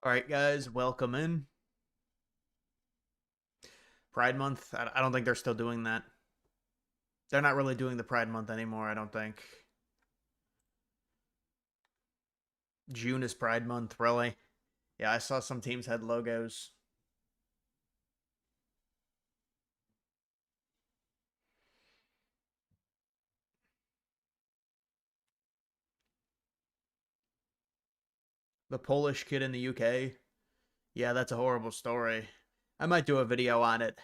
All right, guys, welcome in. Pride Month. I don't think they're still doing that. They're not really doing the Pride Month anymore, I don't think. June is Pride Month, really. Yeah, I saw some teams had logos. The Polish kid in the UK. Yeah, that's a horrible story. I might do a video on it.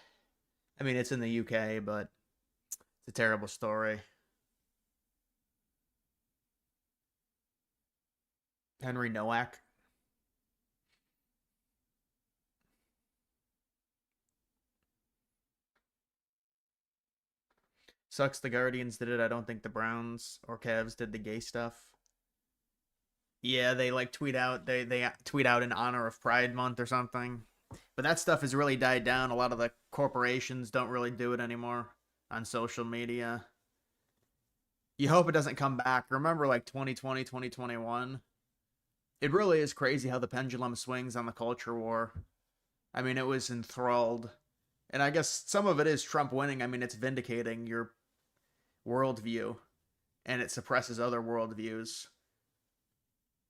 I mean, it's in the UK, but it's a terrible story. Henry Nowak. Sucks the Guardians did it. I don't think the Browns or Cavs did the gay stuff. Yeah, they like tweet out, they tweet out in honor of Pride Month or something. But that stuff has really died down. A lot of the corporations don't really do it anymore on social media. You hope it doesn't come back. Remember like 2020, 2021? It really is crazy how the pendulum swings on the culture war. I mean, it was enthralled. And I guess some of it is Trump winning. I mean, it's vindicating your worldview and it suppresses other worldviews.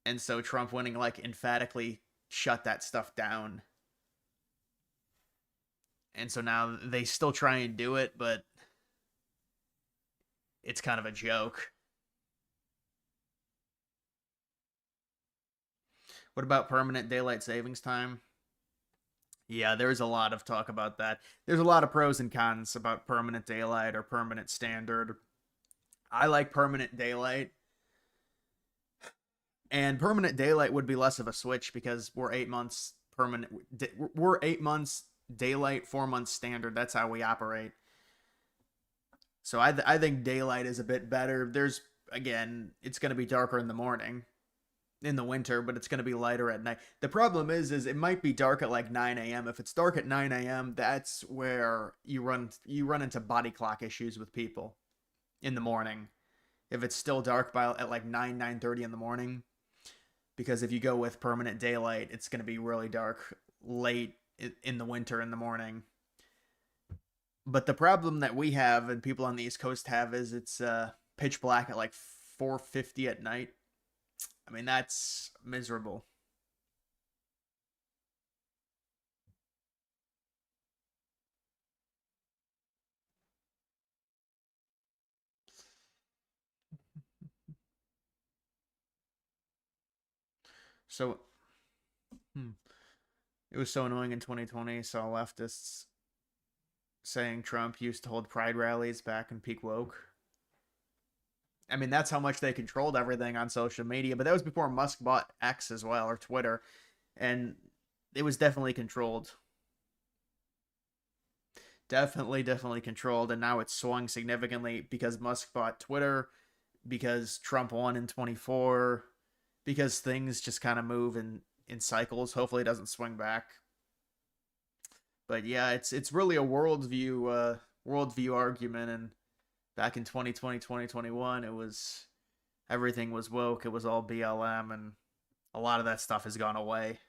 And so Trump winning like emphatically shut that stuff down. And so now they still try and do it, but it's kind of a joke. What about permanent daylight savings time? Yeah, there's a lot of talk about that. There's a lot of pros and cons about permanent daylight or permanent standard. I like permanent daylight, and permanent daylight would be less of a switch because we're 8 months permanent. We're 8 months daylight, 4 months standard. That's how we operate. So I think daylight is a bit better. There's again, it's going to be darker in the morning, in the winter, but it's going to be lighter at night. The problem is it might be dark at like 9 a.m. If it's dark at 9 a.m., that's where you run into body clock issues with people in the morning. If it's still dark by at like 9:30 in the morning, because if you go with permanent daylight, it's going to be really dark late in the winter in the morning. But the problem that we have and people on the East Coast have is it's pitch black at like 4:50 at night. I mean, that's miserable. So hmm, it was so annoying in 2020. Saw leftists saying Trump used to hold pride rallies back in peak woke. I mean, that's how much they controlled everything on social media. But that was before Musk bought X as well, or Twitter, and it was definitely controlled. Definitely controlled. And now it's swung significantly because Musk bought Twitter, because Trump won in 24, because things just kind of move in cycles. Hopefully, it doesn't swing back. But yeah, it's really a worldview argument. And back in 2020, 2021, it was everything was woke. It was all BLM, and a lot of that stuff has gone away.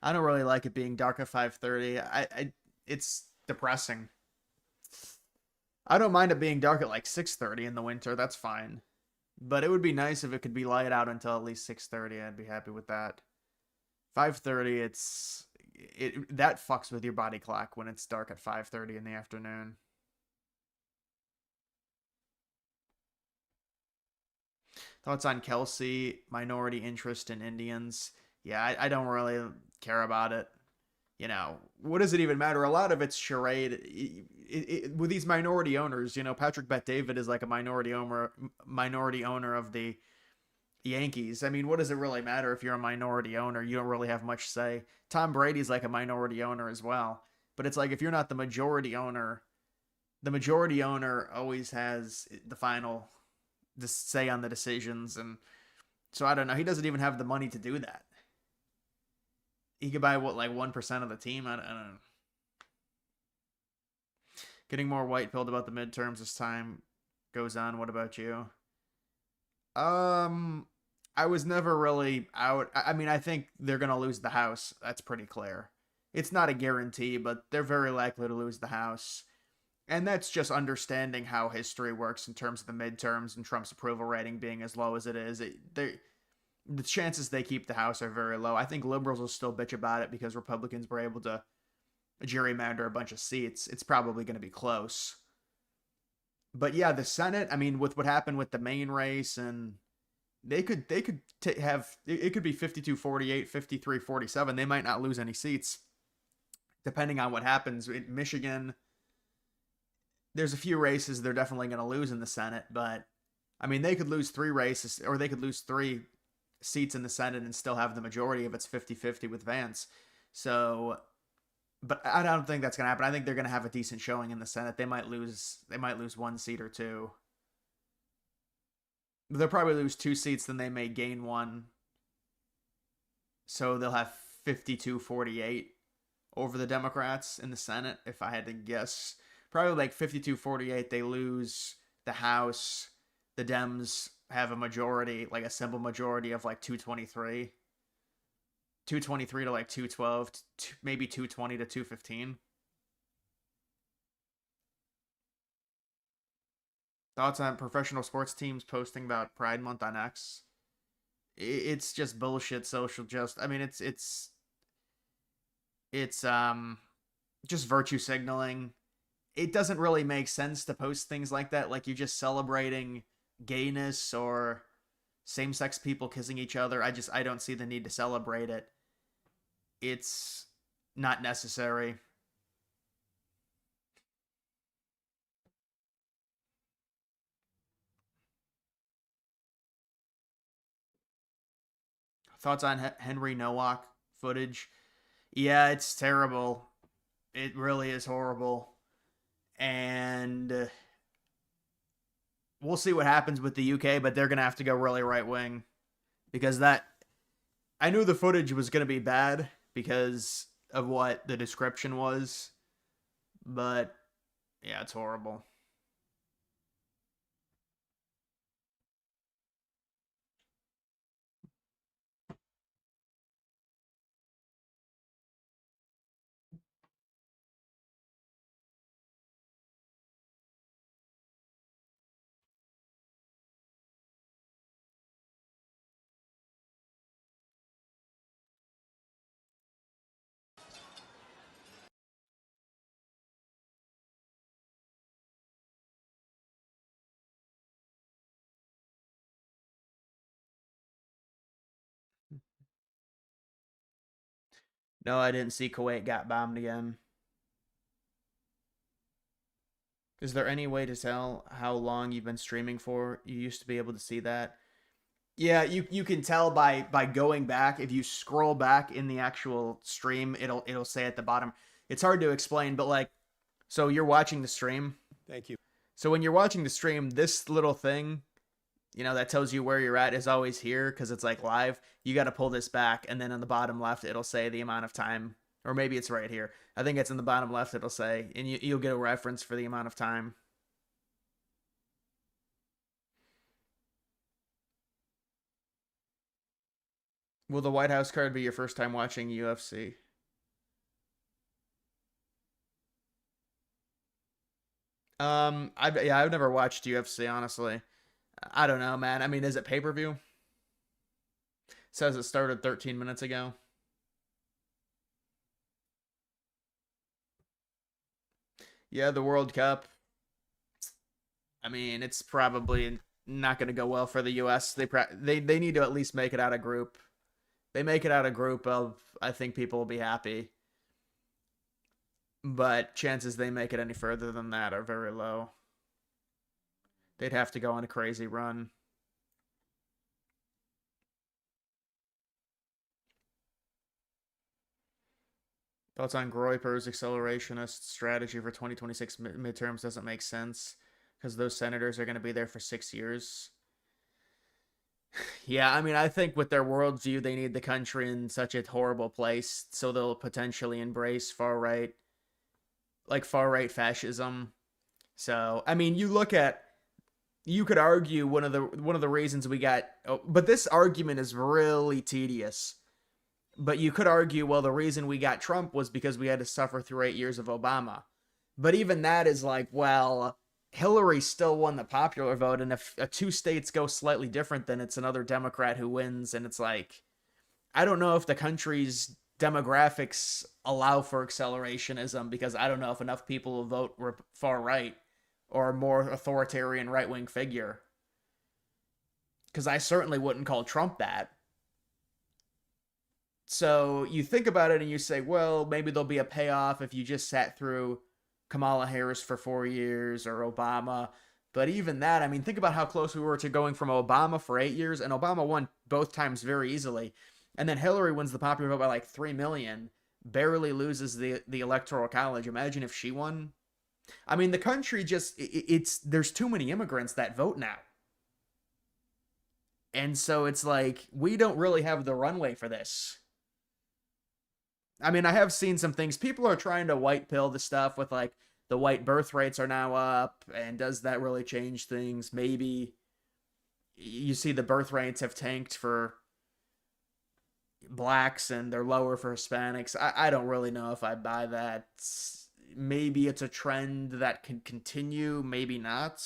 I don't really like it being dark at 5:30. It's depressing. I don't mind it being dark at like 6:30 in the winter. That's fine. But it would be nice if it could be light out until at least 6:30. I'd be happy with that. 5:30, it that fucks with your body clock when it's dark at 5:30 in the afternoon. Thoughts on Kelsey, minority interest in Indians? Yeah, I don't really care about it. What does it even matter? A lot of it's charade. With these minority owners, Patrick Bet David is like a minority owner of the Yankees. I mean, what does it really matter if you're a minority owner? You don't really have much say. Tom Brady's like a minority owner as well. But it's like if you're not the majority owner always has the final say on the decisions. And so I don't know. He doesn't even have the money to do that. He could buy what, like 1% of the team. I don't know. Getting more white pilled about the midterms this time. goes on. What about you? Um, I was never really out. I mean, I think they're gonna lose the House. That's pretty clear. It's not a guarantee, but they're very likely to lose the House. And that's just understanding how history works in terms of the midterms and Trump's approval rating being as low as it is. The chances they keep the House are very low. I think liberals will still bitch about it because Republicans were able to gerrymander a bunch of seats. It's probably going to be close. But yeah, the Senate, I mean, with what happened with the Maine race, and have it could be 52-48, 53-47. They might not lose any seats depending on what happens in Michigan. There's a few races they're definitely going to lose in the Senate, but I mean, they could lose 3 races, or they could lose 3 seats in the Senate and still have the majority if it's 50-50 with Vance. So, but I don't think that's going to happen. I think they're going to have a decent showing in the Senate. They might lose 1 seat or 2. They'll probably lose 2 seats, then they may gain 1. So they'll have 52-48 over the Democrats in the Senate, if I had to guess. Probably like 52-48, they lose the House. The Dems have a majority, like a simple majority of like 223. 223 to like 212, maybe 220 to 215. Thoughts on professional sports teams posting about Pride Month on X? It's just bullshit social just I mean it's just virtue signaling. It doesn't really make sense to post things like that, like you're just celebrating gayness or same-sex people kissing each other. I don't see the need to celebrate it. It's not necessary. Thoughts on Henry Nowak footage? Yeah, it's terrible. It really is horrible. And we'll see what happens with the UK, but they're going to have to go really right wing because I knew the footage was going to be bad because of what the description was, but yeah, it's horrible. No, I didn't see Kuwait got bombed again. Is there any way to tell how long you've been streaming for? You used to be able to see that. Yeah, you can tell by going back. If you scroll back in the actual stream, it'll say at the bottom. It's hard to explain, but like, so you're watching the stream. Thank you. So when you're watching the stream, this little thing, that tells you where you're at is always here because it's like live. You got to pull this back, and then on the bottom left, it'll say the amount of time, or maybe it's right here. I think it's in the bottom left. It'll say, and you'll get a reference for the amount of time. Will the White House card be your first time watching UFC? I've never watched UFC honestly. I don't know, man. I mean, is it pay per view? Says it started 13 minutes ago. Yeah, the World Cup. I mean, it's probably not going to go well for the U.S. They need to at least make it out of group. They make it out of group of, I think people will be happy. But chances they make it any further than that are very low. They'd have to go on a crazy run. Thoughts on Groyper's accelerationist strategy for 2026 midterms doesn't make sense because those senators are going to be there for 6 years. Yeah, I mean, I think with their worldview, they need the country in such a horrible place, so they'll potentially embrace far right fascism. So, I mean, you look at you could argue one of the reasons we got, oh, but this argument is really tedious. But you could argue, well, the reason we got Trump was because we had to suffer through 8 years of Obama. But even that is like, well, Hillary still won the popular vote, and if two states go slightly different, then it's another Democrat who wins, and it's like, I don't know if the country's demographics allow for accelerationism, because I don't know if enough people will vote far right or a more authoritarian right wing figure. Because I certainly wouldn't call Trump that. So you think about it and you say, well, maybe there'll be a payoff if you just sat through Kamala Harris for 4 years or Obama. But even that, I mean, think about how close we were to going from Obama for 8 years, and Obama won both times very easily. And then Hillary wins the popular vote by like 3 million, barely loses the electoral college. Imagine if she won. I mean, the country just, it's, there's too many immigrants that vote now. And so it's like, we don't really have the runway for this. I mean, I have seen some things. People are trying to white pill the stuff with like the white birth rates are now up, and does that really change things? Maybe. You see the birth rates have tanked for blacks and they're lower for Hispanics. I don't really know if I buy that. Maybe it's a trend that can continue, maybe not.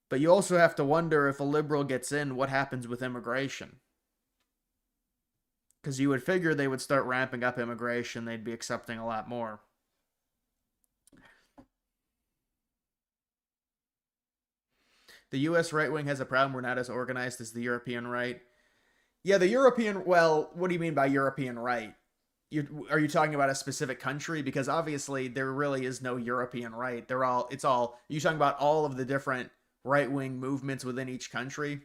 But you also have to wonder, if a liberal gets in, what happens with immigration? Because you would figure they would start ramping up immigration, they'd be accepting a lot more. The US right wing has a problem. We're not as organized as the European right. Yeah, the European, well, what do you mean by European right? Are you talking about a specific country? Because obviously there really is no European right. Are you talking about all of the different right wing movements within each country?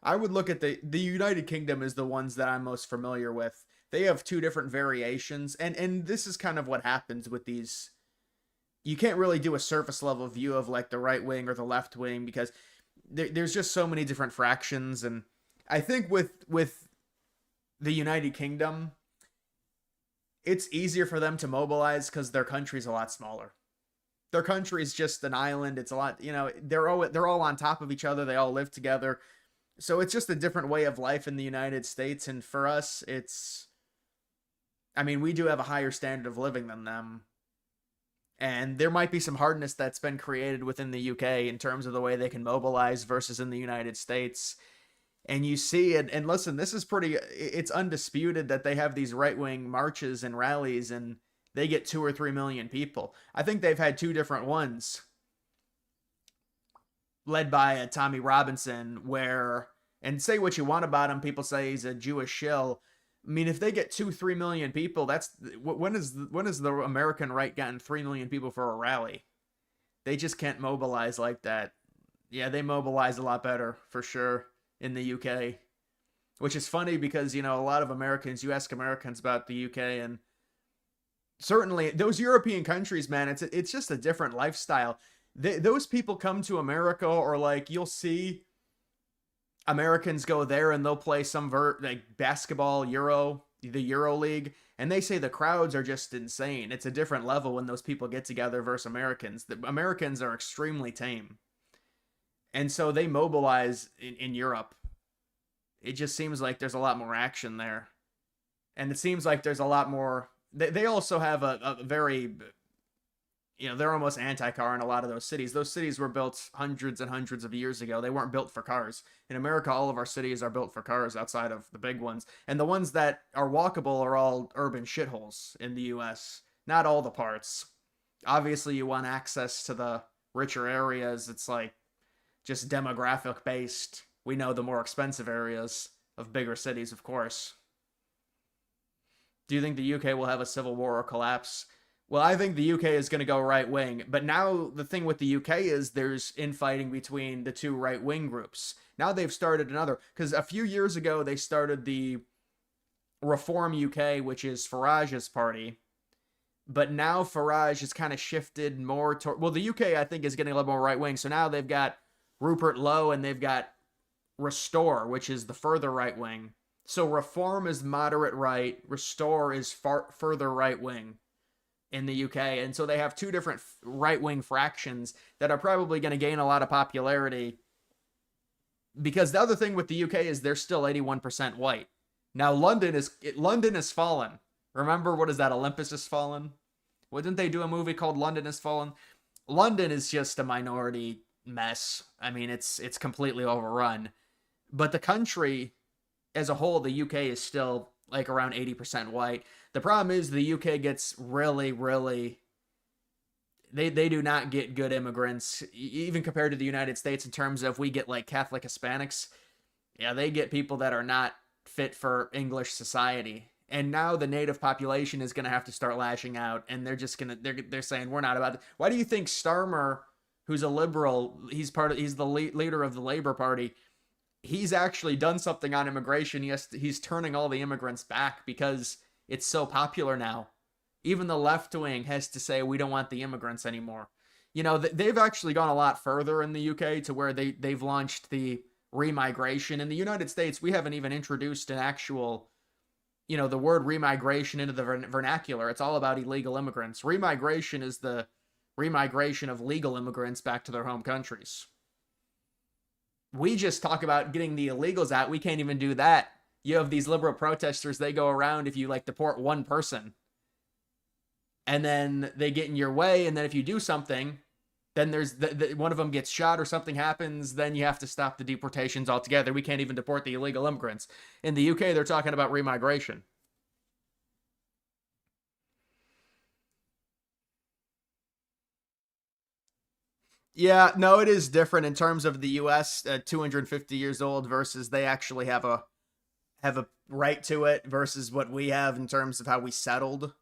I would look at the United Kingdom as the ones that I'm most familiar with. They have two different variations, and this is kind of what happens with these. You can't really do a surface level view of like the right wing or the left wing, because there's just so many different fractions. And I think with the United Kingdom, it's easier for them to mobilize because their country's a lot smaller. Their country is just an island. It's a lot, they're all on top of each other. They all live together. So it's just a different way of life in the United States. And for us, I mean, we do have a higher standard of living than them. And there might be some hardness that's been created within the UK in terms of the way they can mobilize versus in the United States. And you see, and listen, this is it's undisputed that they have these right-wing marches and rallies, and they get 2 or 3 million people. I think they've had two different ones led by a Tommy Robinson, and say what you want about him, people say he's a Jewish shill. I mean, if they get 2-3 million people, when is the American right gotten 3 million people for a rally? They just can't mobilize like that. Yeah, they mobilize a lot better for sure in the UK, which is funny because a lot of Americans, you ask Americans about the UK, and certainly those European countries, man, it's just a different lifestyle. Those people come to America, or like you'll see Americans go there and they'll play some like basketball, the Euro League, and they say the crowds are just insane. It's a different level when those people get together versus Americans. The Americans are extremely tame. And so they mobilize in Europe. It just seems like there's a lot more action there. And it seems like there's a lot more. They also have a very, they're almost anti-car in a lot of those cities. Those cities were built hundreds and hundreds of years ago. They weren't built for cars. In America, all of our cities are built for cars outside of the big ones. And the ones that are walkable are all urban shitholes in the US. Not all the parts. Obviously, you want access to the richer areas. It's like just demographic based. We know the more expensive areas of bigger cities, of course. Do you think the UK will have a civil war or collapse? Well, I think the UK is going to go right wing. But now the thing with the UK is there's infighting between the two right wing groups. Now they've started another. Because a few years ago, they started the Reform UK, which is Farage's party. But now Farage has kind of shifted more toward. Well, the UK, I think, is getting a little more right wing. So now they've got Rupert Lowe and they've got Restore, which is the further right wing. So Reform is moderate right. Restore is further right wing. in the UK. And so they have two different right wing fractions that are probably going to gain a lot of popularity, because the other thing with the UK is they're still 81% white. Now London has fallen. Remember, what is that? Olympus has fallen. Wouldn't they do a movie called London has fallen? London is just a minority mess. I mean, it's completely overrun. But the country as a whole, the UK is still like around 80% white. The problem is the UK gets really, really, they do not get good immigrants, even compared to the United States, in terms of we get like Catholic Hispanics. Yeah, they get people that are not fit for English society. And now the native population is going to have to start lashing out, and they're just going to they're saying we're not about it. Why do you think Starmer, who's a liberal, he's the leader of the Labor Party, he's actually done something on immigration. He's turning all the immigrants back because it's so popular now. Even the left wing has to say we don't want the immigrants anymore. You know, they've actually gone a lot further in the UK to where they've launched the remigration. In the United States, we haven't even introduced an actual, you know, the word remigration into the vernacular. It's all about illegal immigrants. Remigration is the remigration of legal immigrants back to their home countries. We just talk about getting the illegals out. We can't even do that. You have these liberal protesters, they go around, if you like deport one person and then they get in your way, and then if you do something, then there's one of them gets shot or something happens, then you have to stop the deportations altogether. We can't even deport the illegal immigrants. In the UK, they're talking about remigration. Yeah, no, it is different in terms of the US, 250 years old versus they actually have a right to it versus what we have in terms of how we settled.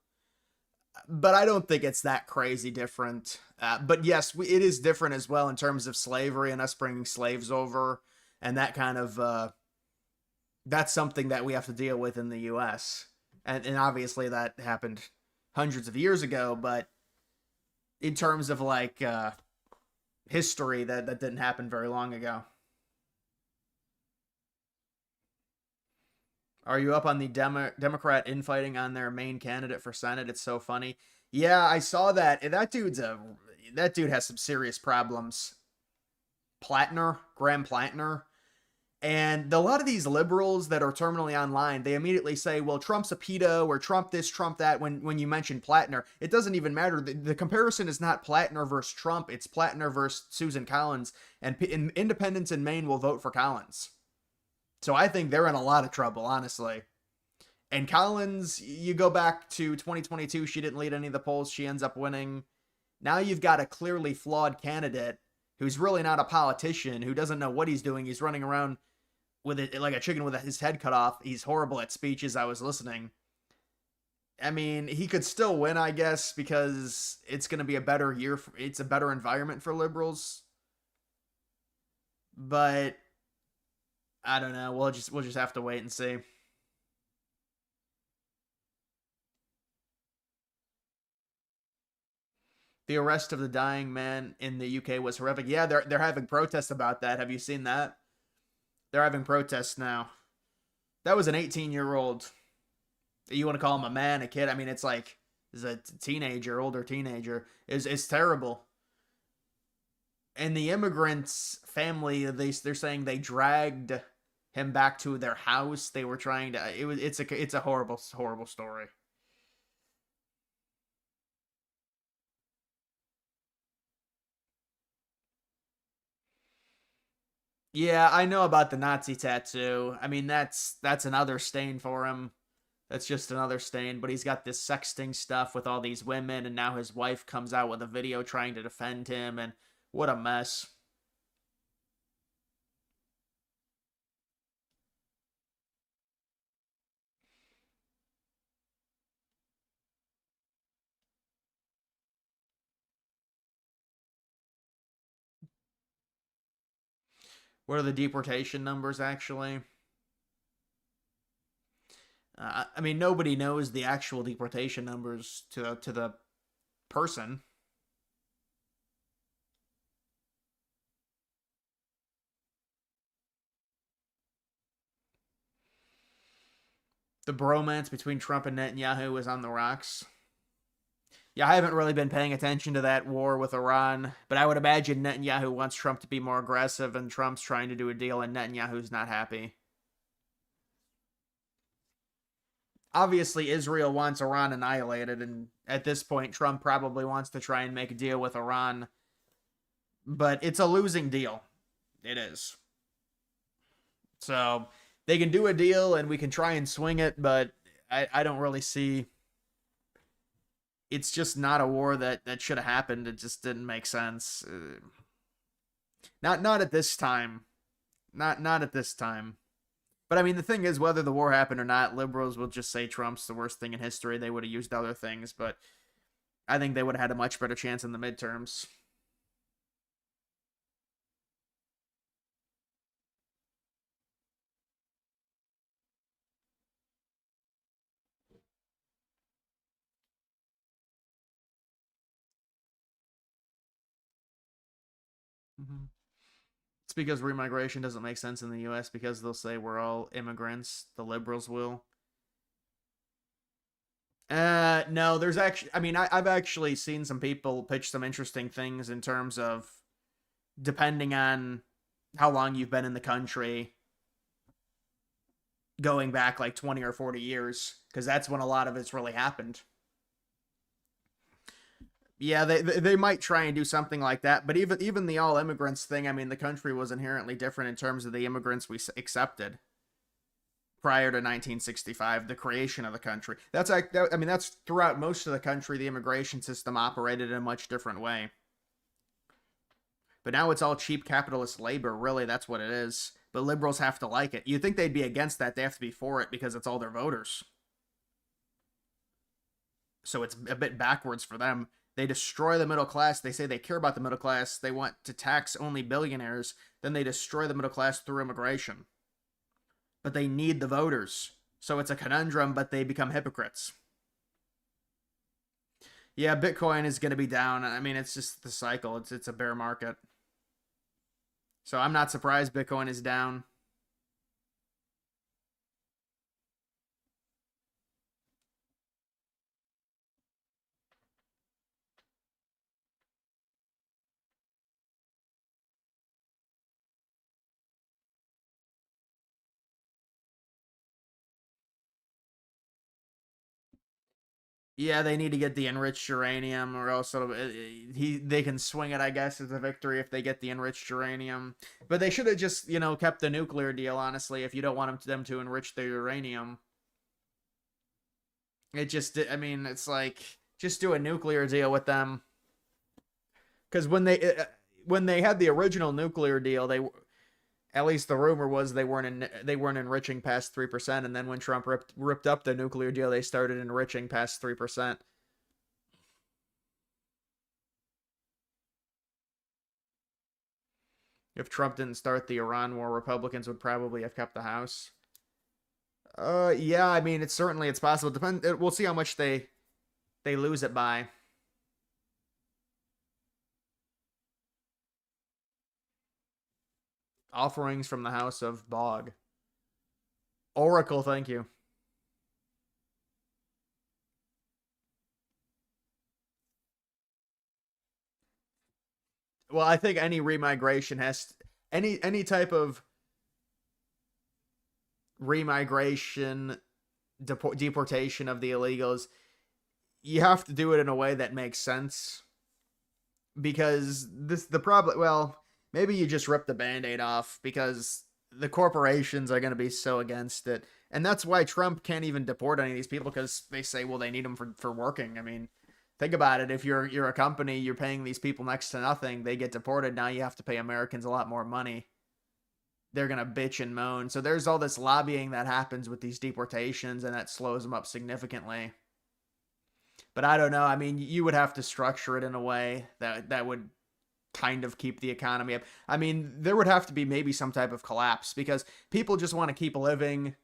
But I don't think it's that crazy different. But yes, it is different as well in terms of slavery and us bringing slaves over, and that kind of that's something that we have to deal with in the U.S. And obviously that happened hundreds of years ago. But in terms of like history, that didn't happen very long ago. Are you up on the Democrat infighting on their main candidate for Senate? It's so funny. Yeah, I saw that. That dude has some serious problems. Graham Plattner. And a lot of these liberals that are terminally online, they immediately say, well, Trump's a pedo or Trump this, Trump that, when you mention Plattner. It doesn't even matter. The comparison is not Plattner versus Trump. It's Plattner versus Susan Collins. And independents in Maine will vote for Collins. So I think they're in a lot of trouble, honestly. And Collins, you go back to 2022, she didn't lead any of the polls. She ends up winning. Now you've got a clearly flawed candidate who's really not a politician, who doesn't know what he's doing. He's running around with it like a chicken with his head cut off. He's horrible at speeches. I was listening. I mean, he could still win, I guess, because it's going to be a better year. It's a better environment for liberals. But I don't know. We'll just have to wait and see. The arrest of the dying man in the UK was horrific. Yeah, they're having protests about that. Have you seen that? They're having protests now. That was an 18-year-old. You want to call him a man, a kid? I mean, it's like is a teenager, older teenager. Is terrible. And the immigrants' family, they're saying they dragged him back to their house. They were trying to. It's a horrible story. Yeah, I know about the Nazi tattoo. I mean, that's another stain for him. That's just another stain. But he's got this sexting stuff with all these women, and now his wife comes out with a video trying to defend him, and what a mess. What are the deportation numbers actually? I mean, nobody knows the actual deportation numbers to the person. The bromance between Trump and Netanyahu is on the rocks. Yeah, I haven't really been paying attention to that war with Iran, but I would imagine Netanyahu wants Trump to be more aggressive, and Trump's trying to do a deal, and Netanyahu's not happy. Obviously, Israel wants Iran annihilated, and at this point, Trump probably wants to try and make a deal with Iran, but it's a losing deal. It is. So they can do a deal, and we can try and swing it, but I don't really see. It's just not a war that should have happened. It just didn't make sense. Not at this time. Not at this time. But I mean, the thing is, whether the war happened or not, liberals will just say Trump's the worst thing in history. They would have used other things, but I think they would have had a much better chance in the midterms. Mm-hmm. It's because remigration doesn't make sense in the U.S. because they'll say we're all immigrants. The liberals will. No, there's actually. I mean, I've actually seen some people pitch some interesting things in terms of depending on how long you've been in the country, going back like 20 or 40 years, because that's when a lot of it's really happened. Yeah, they might try and do something like that, but even the all immigrants thing, I mean, the country was inherently different in terms of the immigrants we accepted prior to 1965, the creation of the country. That's like, I mean, that's throughout most of the country, the immigration system operated in a much different way. But now it's all cheap capitalist labor. Really, that's what it is. But liberals have to like it. You'd think they'd be against that. They have to be for it because it's all their voters. So it's a bit backwards for them. They destroy the middle class. They say they care about the middle class. They want to tax only billionaires. Then they destroy the middle class through immigration. But they need the voters. So it's a conundrum, but they become hypocrites. Yeah, Bitcoin is going to be down. I mean, it's just the cycle. It's a bear market. So I'm not surprised Bitcoin is down. Yeah, they need to get the enriched uranium, or else they can swing it, I guess, as a victory if they get the enriched uranium. But they should have just kept the nuclear deal. Honestly, if you don't want them to enrich their uranium, it just I mean it's like just do a nuclear deal with them. Because when they had the original nuclear deal, they at least the rumor was they weren't enriching past 3%, and then when Trump ripped up the nuclear deal, they started enriching past 3%. If Trump didn't start the Iran war, Republicans would probably have kept the House. Yeah, I mean, it's possible. We'll see how much they lose it by. Offerings from the House of Bog. Oracle, thank you. Well, I think any remigration any type of remigration deportation of the illegals, you have to do it in a way that makes sense because the problem, well, maybe you just rip the band-aid off because the corporations are going to be so against it, and that's why Trump can't even deport any of these people because they say, well, they need them for working. I mean, think about it. If you're a company, you're paying these people next to nothing, they get deported. Now you have to pay Americans a lot more money. They're gonna bitch and moan. So there's all this lobbying that happens with these deportations, and that slows them up significantly. But I don't know. I mean, you would have to structure it in a way that would kind of keep the economy up. I mean, there would have to be maybe some type of collapse because people just want to keep living.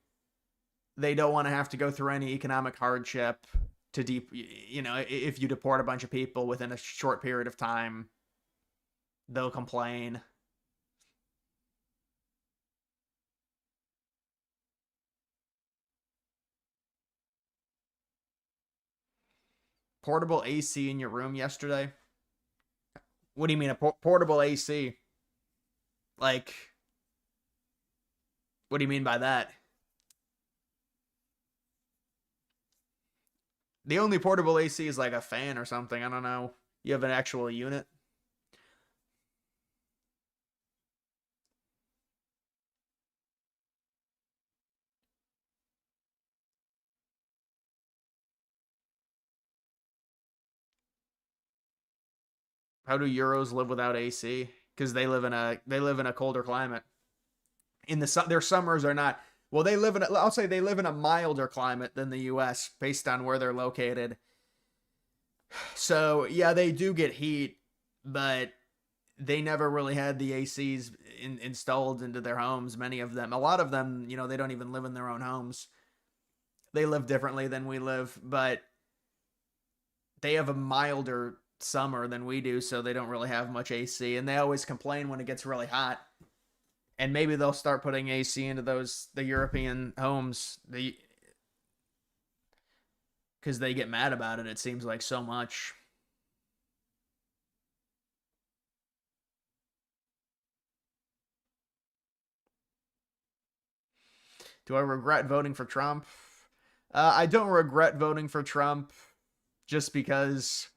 They don't want to have to go through any economic hardship to if you deport a bunch of people within a short period of time, they'll complain. portable AC in your room yesterday? What do you mean a portable AC? Like, what do you mean by that? The only portable AC is like a fan or something. I don't know. You have an actual unit? How do Euros live without AC? Because they live in a colder climate. In their summers are not, well, they live in I'll say they live in a milder climate than the US based on where they're located. So yeah, they do get heat, but they never really had the ACs installed into their homes. Many of them, a lot of them, they don't even live in their own homes. They live differently than we live, but they have a milder summer than we do, so they don't really have much AC, and they always complain when it gets really hot. And maybe they'll start putting AC into the European homes, because they get mad about it. It seems like so much. Do I regret voting for Trump? I don't regret voting for Trump, just because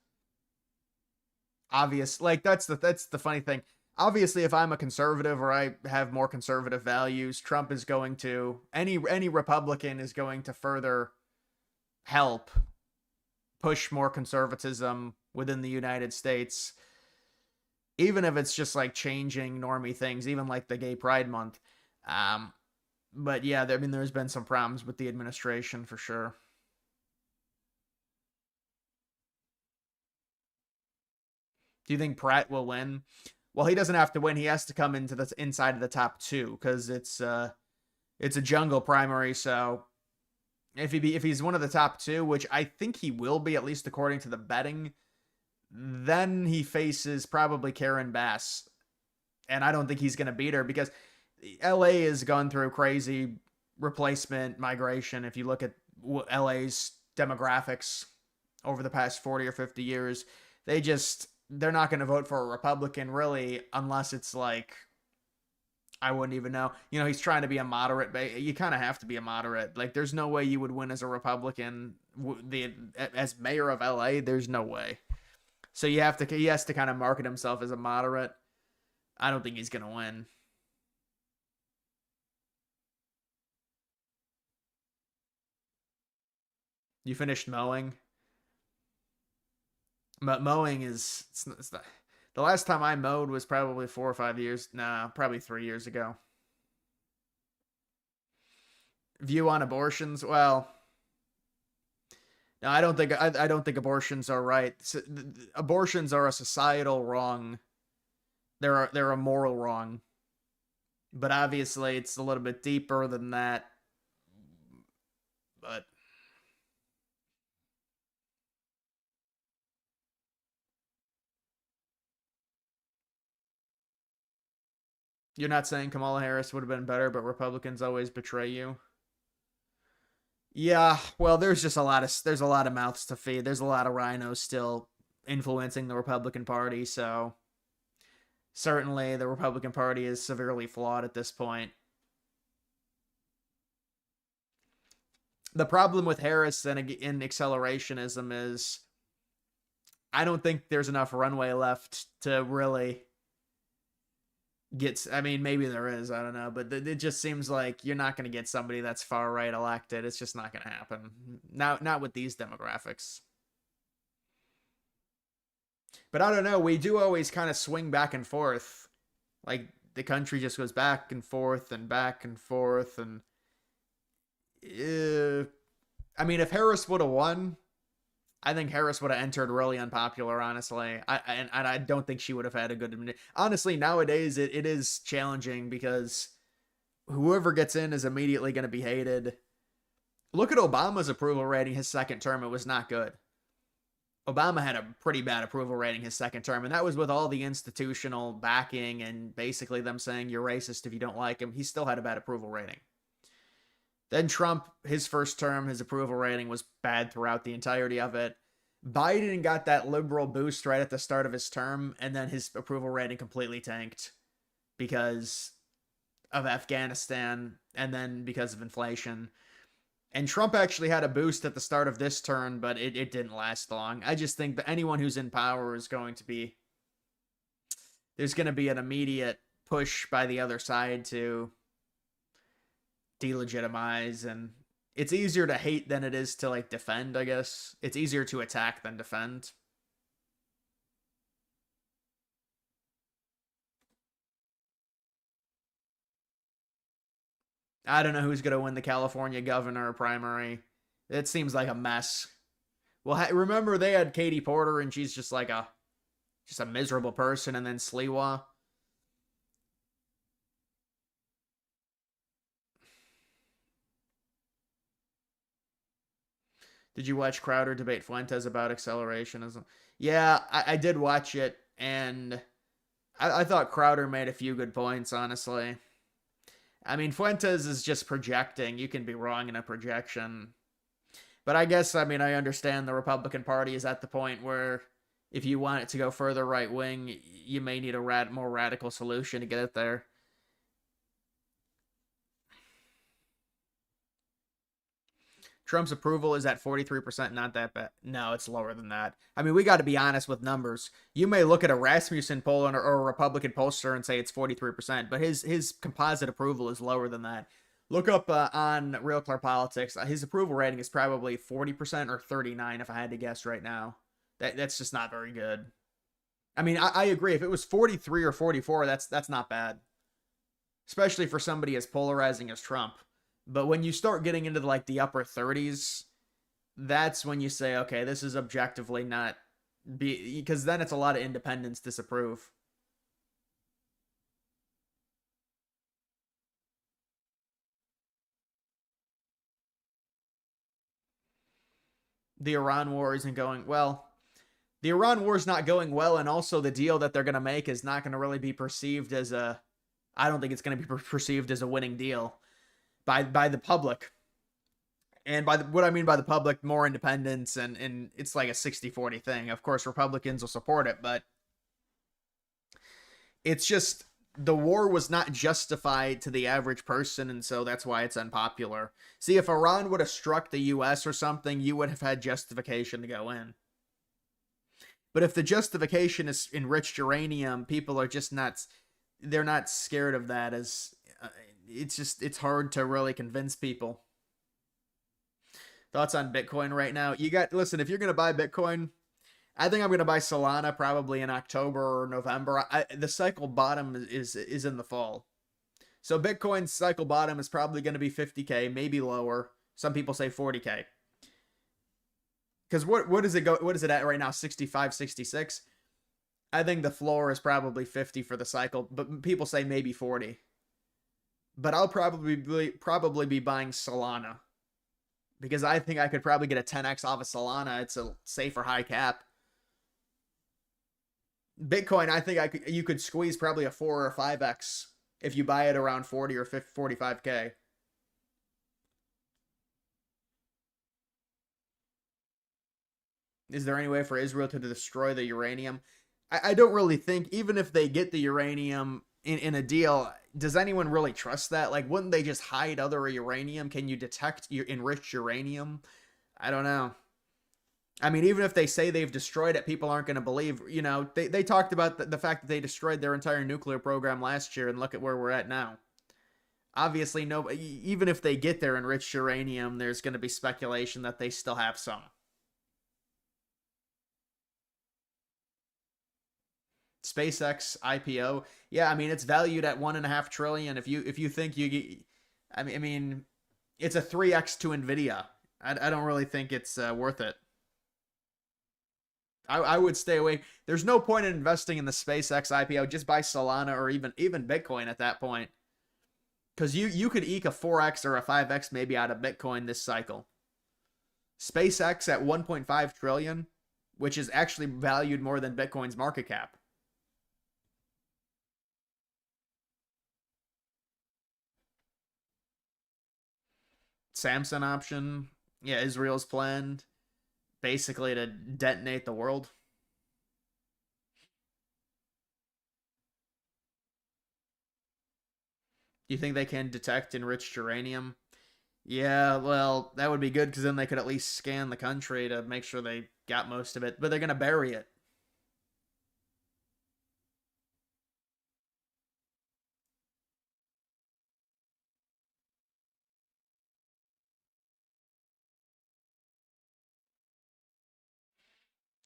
obvious. Like that's the funny thing. Obviously, if I'm a conservative or I have more conservative values, Trump is going to any Republican is going to further help push more conservatism within the United States, even if it's just like changing normie things, even like the Gay Pride Month. Um, but yeah, I mean, there's been some problems with the administration for sure. Do you think Pratt will win? Well, he doesn't have to win. He has to come into the inside of the top two because it's a jungle primary. So if he's one of the top two, which I think he will be, at least according to the betting, then he faces probably Karen Bass, and I don't think he's going to beat her because LA has gone through crazy replacement migration. If you look at LA's demographics over the past 40 or 50 years, they're not going to vote for a Republican really unless it's like, I wouldn't even know. He's trying to be a moderate, but you kind of have to be a moderate. Like, there's no way you would win as a Republican. As mayor of LA, there's no way. So he has to kind of market himself as a moderate. I don't think he's going to win. You finished mowing? Mowing is it's not, the last time I mowed was probably 4 or 5 years. Nah, probably 3 years ago. View on abortions? Well, no, I don't think abortions are right. Abortions are a societal wrong. They're a moral wrong. But obviously, it's a little bit deeper than that. But you're not saying Kamala Harris would have been better, but Republicans always betray you. Yeah, well, there's a lot of mouths to feed. There's a lot of rhinos still influencing the Republican Party, so certainly the Republican Party is severely flawed at this point. The problem with Harris and in accelerationism is I don't think there's enough runway left to really I mean, maybe there is, I don't know, but it just seems like you're not going to get somebody that's far right elected. It's just not going to happen. Not with these demographics. But I don't know. We do always kind of swing back and forth. Like the country just goes back and forth and back and forth. And uh, I mean, if Harris would have won, I think Harris would have entered really unpopular, honestly. And I don't think she would have had a good. Honestly, nowadays it is challenging because whoever gets in is immediately going to be hated. Look at Obama's approval rating his second term. It was not good. Obama had a pretty bad approval rating his second term, and that was with all the institutional backing and basically them saying you're racist if you don't like him. He still had a bad approval rating. Then Trump, his first term, his approval rating was bad throughout the entirety of it. Biden got that liberal boost right at the start of his term, and then his approval rating completely tanked because of Afghanistan and then because of inflation. And Trump actually had a boost at the start of this turn, but it didn't last long. I just think that anyone who's in power is going to be, there's going to be an immediate push by the other side to delegitimize, and it's easier to hate than it is to like defend, I guess. It's easier to attack than defend. I don't know who's going to win the California governor primary. It seems like a mess. Well, remember they had Katie Porter, and she's just a miserable person, and then Sliwa. Did you watch Crowder debate Fuentes about accelerationism? Yeah, I did watch it, and I thought Crowder made a few good points, honestly. I mean, Fuentes is just projecting. You can be wrong in a projection. But I guess, I mean, I understand the Republican Party is at the point where if you want it to go further right wing, you may need a more radical solution to get it there. Trump's approval is at 43%, not that bad. No, it's lower than that. I mean, we got to be honest with numbers. You may look at a Rasmussen poll or a Republican pollster and say it's 43%, but his composite approval is lower than that. Look up on Real Clear Politics. His approval rating is probably 40% or 39 if I had to guess right now. That's just not very good. I mean, I agree. If it was 43 or 44, that's not bad. Especially for somebody as polarizing as Trump. But when you start getting into like the upper 30s, that's when you say, okay, this is objectively not because then it's a lot of independents disapprove. The Iran war isn't going well. The Iran war is not going well, and also the deal that they're going to make is not going to really be perceived as a. I don't think it's going to be perceived as a winning deal by the public. And what I mean by the public, more independence, and it's like a 60-40 thing. Of course, Republicans will support it, but it's just the war was not justified to the average person, and so that's why it's unpopular. See, if Iran would have struck the US or something, you would have had justification to go in. But if the justification is enriched uranium, people are just not, they're not scared of that as it's hard to really convince people. Thoughts on Bitcoin right now? Listen, if you're going to buy Bitcoin, I think I'm going to buy Solana probably in October or November. The cycle bottom is in the fall. So Bitcoin's cycle bottom is probably going to be 50K, maybe lower. Some people say 40K. Because what does it go? What is it at right now? 65, 66. I think the floor is probably 50 for the cycle, but people say maybe 40. But I'll probably be buying Solana because I think I could probably get a 10x off of Solana. It's a safer high cap. Bitcoin, I think you could squeeze probably a 4 or 5x if you buy it around 40 or 50, 45K. Is there any way for Israel to destroy the uranium? I don't really think, even if they get the uranium in a deal, does anyone really trust that? Like, wouldn't they just hide other uranium? Can you detect enriched uranium? I don't know. I mean, even if they say they've destroyed it, people aren't going to believe. You know, they talked about the fact that they destroyed their entire nuclear program last year, and look at where we're at now. Obviously, no. Even if they get their enriched uranium, there's going to be speculation that they still have some. SpaceX IPO, yeah, I mean it's valued at 1.5 trillion. If you think you get, I mean, it's a 3x to Nvidia. I don't really think it's worth it. I would stay away. There's no point in investing in the SpaceX IPO. Just buy Solana or even Bitcoin at that point, because you could eke a 4x or a 5x maybe out of Bitcoin this cycle. SpaceX at 1.5 trillion, which is actually valued more than Bitcoin's market cap. Samsung option. Yeah, Israel's planned. basically to detonate the world. Do you think they can detect enriched uranium? Yeah, well, that would be good because then they could at least scan the country to make sure they got most of it. But they're gonna bury it.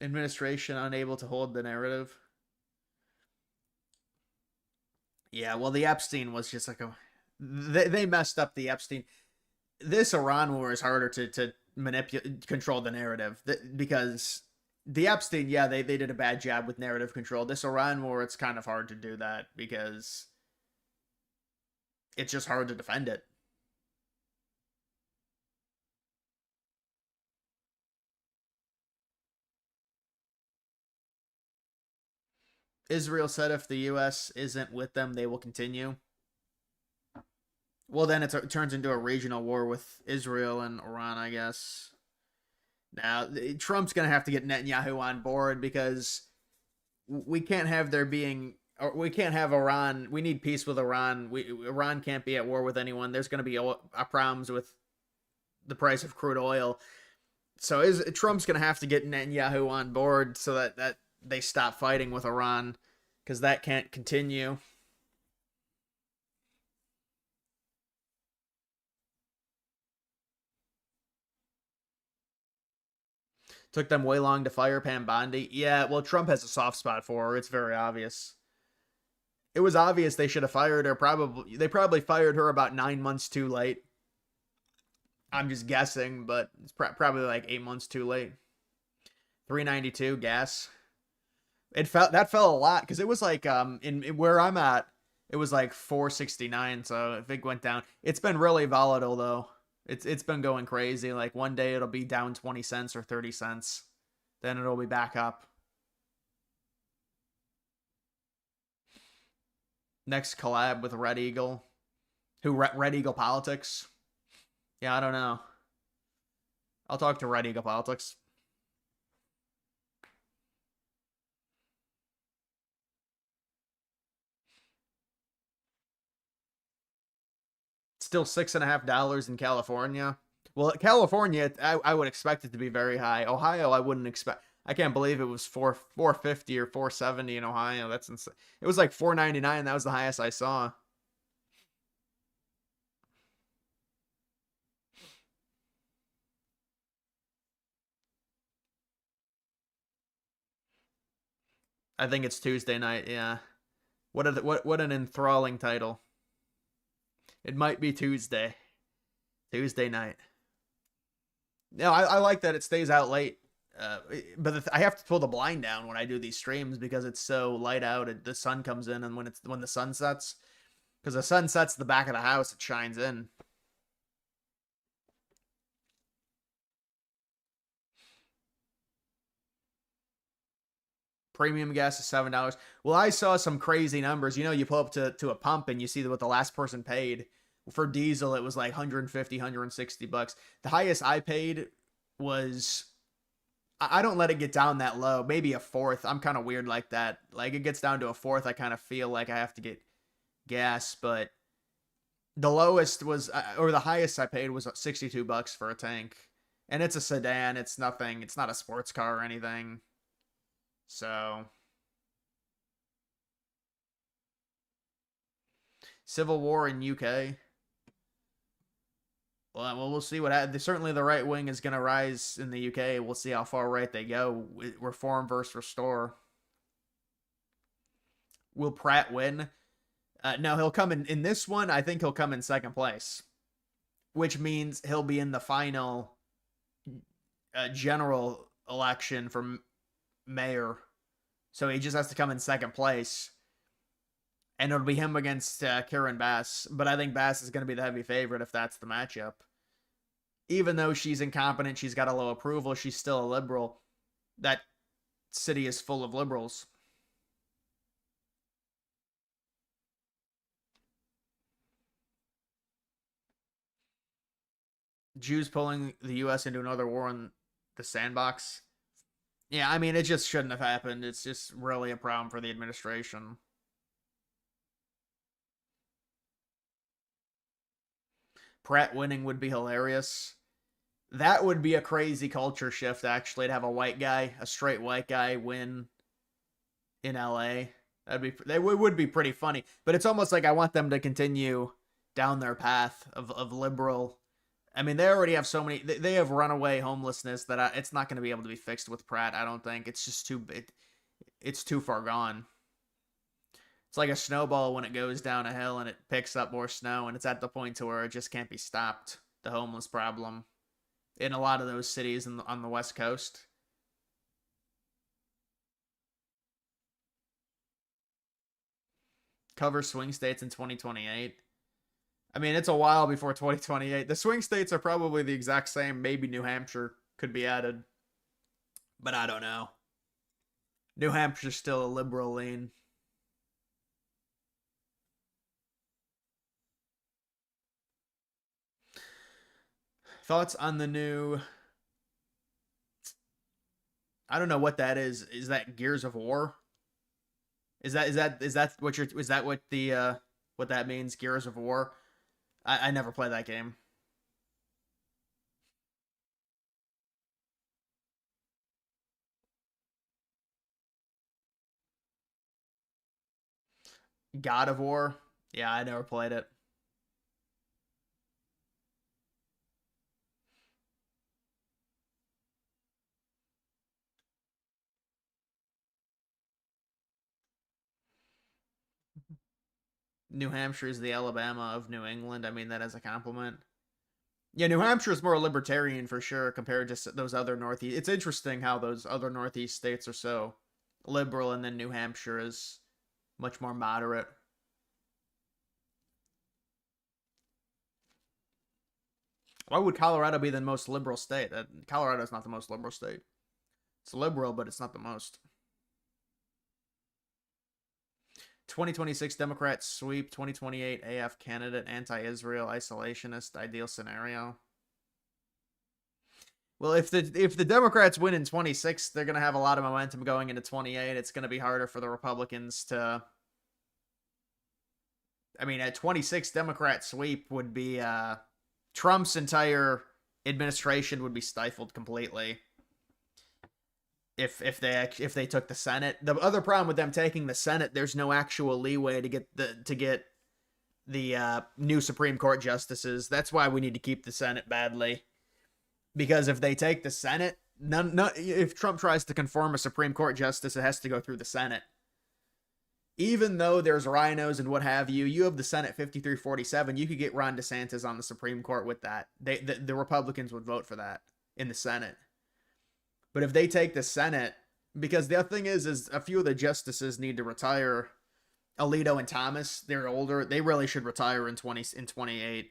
Administration unable to hold the narrative. Yeah, well, the Epstein was just like a. They messed up the Epstein. This Iran war is harder to manipulate, control the narrative because the Epstein, yeah, they did a bad job with narrative control. This Iran war, it's kind of hard to do that because it's just hard to defend it. Israel said if the U.S. isn't with them, they will continue. Well, then it turns into a regional war with Israel and Iran, I guess. Now, Trump's going to have to get Netanyahu on board because we can't have there being, or we can't have Iran. We need peace with Iran. Iran can't be at war with anyone. There's going to be problems with the price of crude oil. So Trump's going to have to get Netanyahu on board so that they stop fighting with Iran because that can't continue. Took them way long to fire Pam Bondi. Yeah, well, Trump has a soft spot for her. It's very obvious. It was obvious they should have fired her. They probably fired her about 9 months too late. I'm just guessing, but it's probably like 8 months too late. 392 gas. That fell a lot because it was like in where I'm at, it was like 469. So if it went down, it's been really volatile though. It's been going crazy. Like one day it'll be down 20 cents or 30 cents, then it'll be back up. Next collab with Red Eagle, who Red Eagle Politics. Yeah, I don't know. I'll talk to Red Eagle Politics. Still $6.50 in California. Well, California, I would expect it to be very high. Ohio, I wouldn't expect. I can't believe it was 450 or 470 in Ohio. That's insane. It was like 499. That was the highest I saw. I think it's Tuesday night. Yeah. What an enthralling title. It might be Tuesday. Tuesday night. No, I like that it stays out late. But I have to pull the blind down when I do these streams because it's so light out. The sun comes in, and when the sun sets, because the sun sets the back of the house, it shines in. Premium gas is $7. Well, I saw some crazy numbers. You know, you pull up to a pump and you see what the last person paid for diesel. It was like 150, $160. The highest I paid was I don't let it get down that low. Maybe a fourth. I'm kind of weird like that. Like it gets down to a fourth, I kind of feel like I have to get gas. But the lowest was, or the highest I paid was $62 for a tank, and it's a sedan. It's nothing. It's not a sports car or anything. So civil war in UK. Well, we'll see what happens. Certainly, the right wing is going to rise in the UK. We'll see how far right they go. Reform versus restore. Will Pratt win? No, he'll come in this one. I think he'll come in second place, which means he'll be in the final general election for mayor. So he just has to come in second place, and it'll be him against Karen Bass. But I think Bass is going to be the heavy favorite if that's the matchup. Even though she's incompetent, she's got a low approval. She's still a liberal. That city is full of liberals. Jews pulling the U.S. into another war in the sandbox. Yeah, I mean, it just shouldn't have happened. It's just really a problem for the administration. Pratt winning would be hilarious. That would be a crazy culture shift, actually, to have a white guy, a straight white guy, win in LA. They would be pretty funny. But it's almost like I want them to continue down their path of liberal. I mean, they already have so many. They have runaway homelessness that it's not going to be able to be fixed with Pratt. I don't think it's just it's too far gone. It's like a snowball when it goes down a hill and it picks up more snow, and it's at the point to where it just can't be stopped. The homeless problem in a lot of those cities on the West Coast. Cover swing states in 2028. I mean, it's a while before 2028. The swing states are probably the exact same. Maybe New Hampshire could be added, but I don't know. New Hampshire's still a liberal lean. Thoughts on the new? I don't know what that is. Is that Gears of War? Is that what you're? Is that what the what that means? Gears of War. I never played that game. God of War. Yeah, I never played it. New Hampshire is the Alabama of New England. I mean that as a compliment. Yeah, New Hampshire is more libertarian for sure compared to those other Northeast. It's interesting how those other Northeast states are so liberal, and then New Hampshire is much more moderate. Why would Colorado be the most liberal state? Colorado is not the most liberal state. It's liberal, but it's not the most. 2026 Democrats sweep, 2028 AF candidate, anti-Israel isolationist ideal scenario. Well, if the Democrats win in 26, they're going to have a lot of momentum going into 28. It's going to be harder for the Republicans to. I mean, at 26, Democrat sweep would be Trump's entire administration would be stifled completely. If they took the Senate. The other problem with them taking the Senate, there's no actual leeway to get the new Supreme Court justices. That's why we need to keep the Senate badly. Because if they take the Senate, if Trump tries to confirm a Supreme Court justice, it has to go through the Senate. Even though there's rhinos and what have you, you have the Senate 53-47. You could get Ron DeSantis on the Supreme Court with that. The Republicans would vote for that in the Senate. But if they take the Senate, because the other thing is a few of the justices need to retire. Alito and Thomas, they're older. They really should retire in 28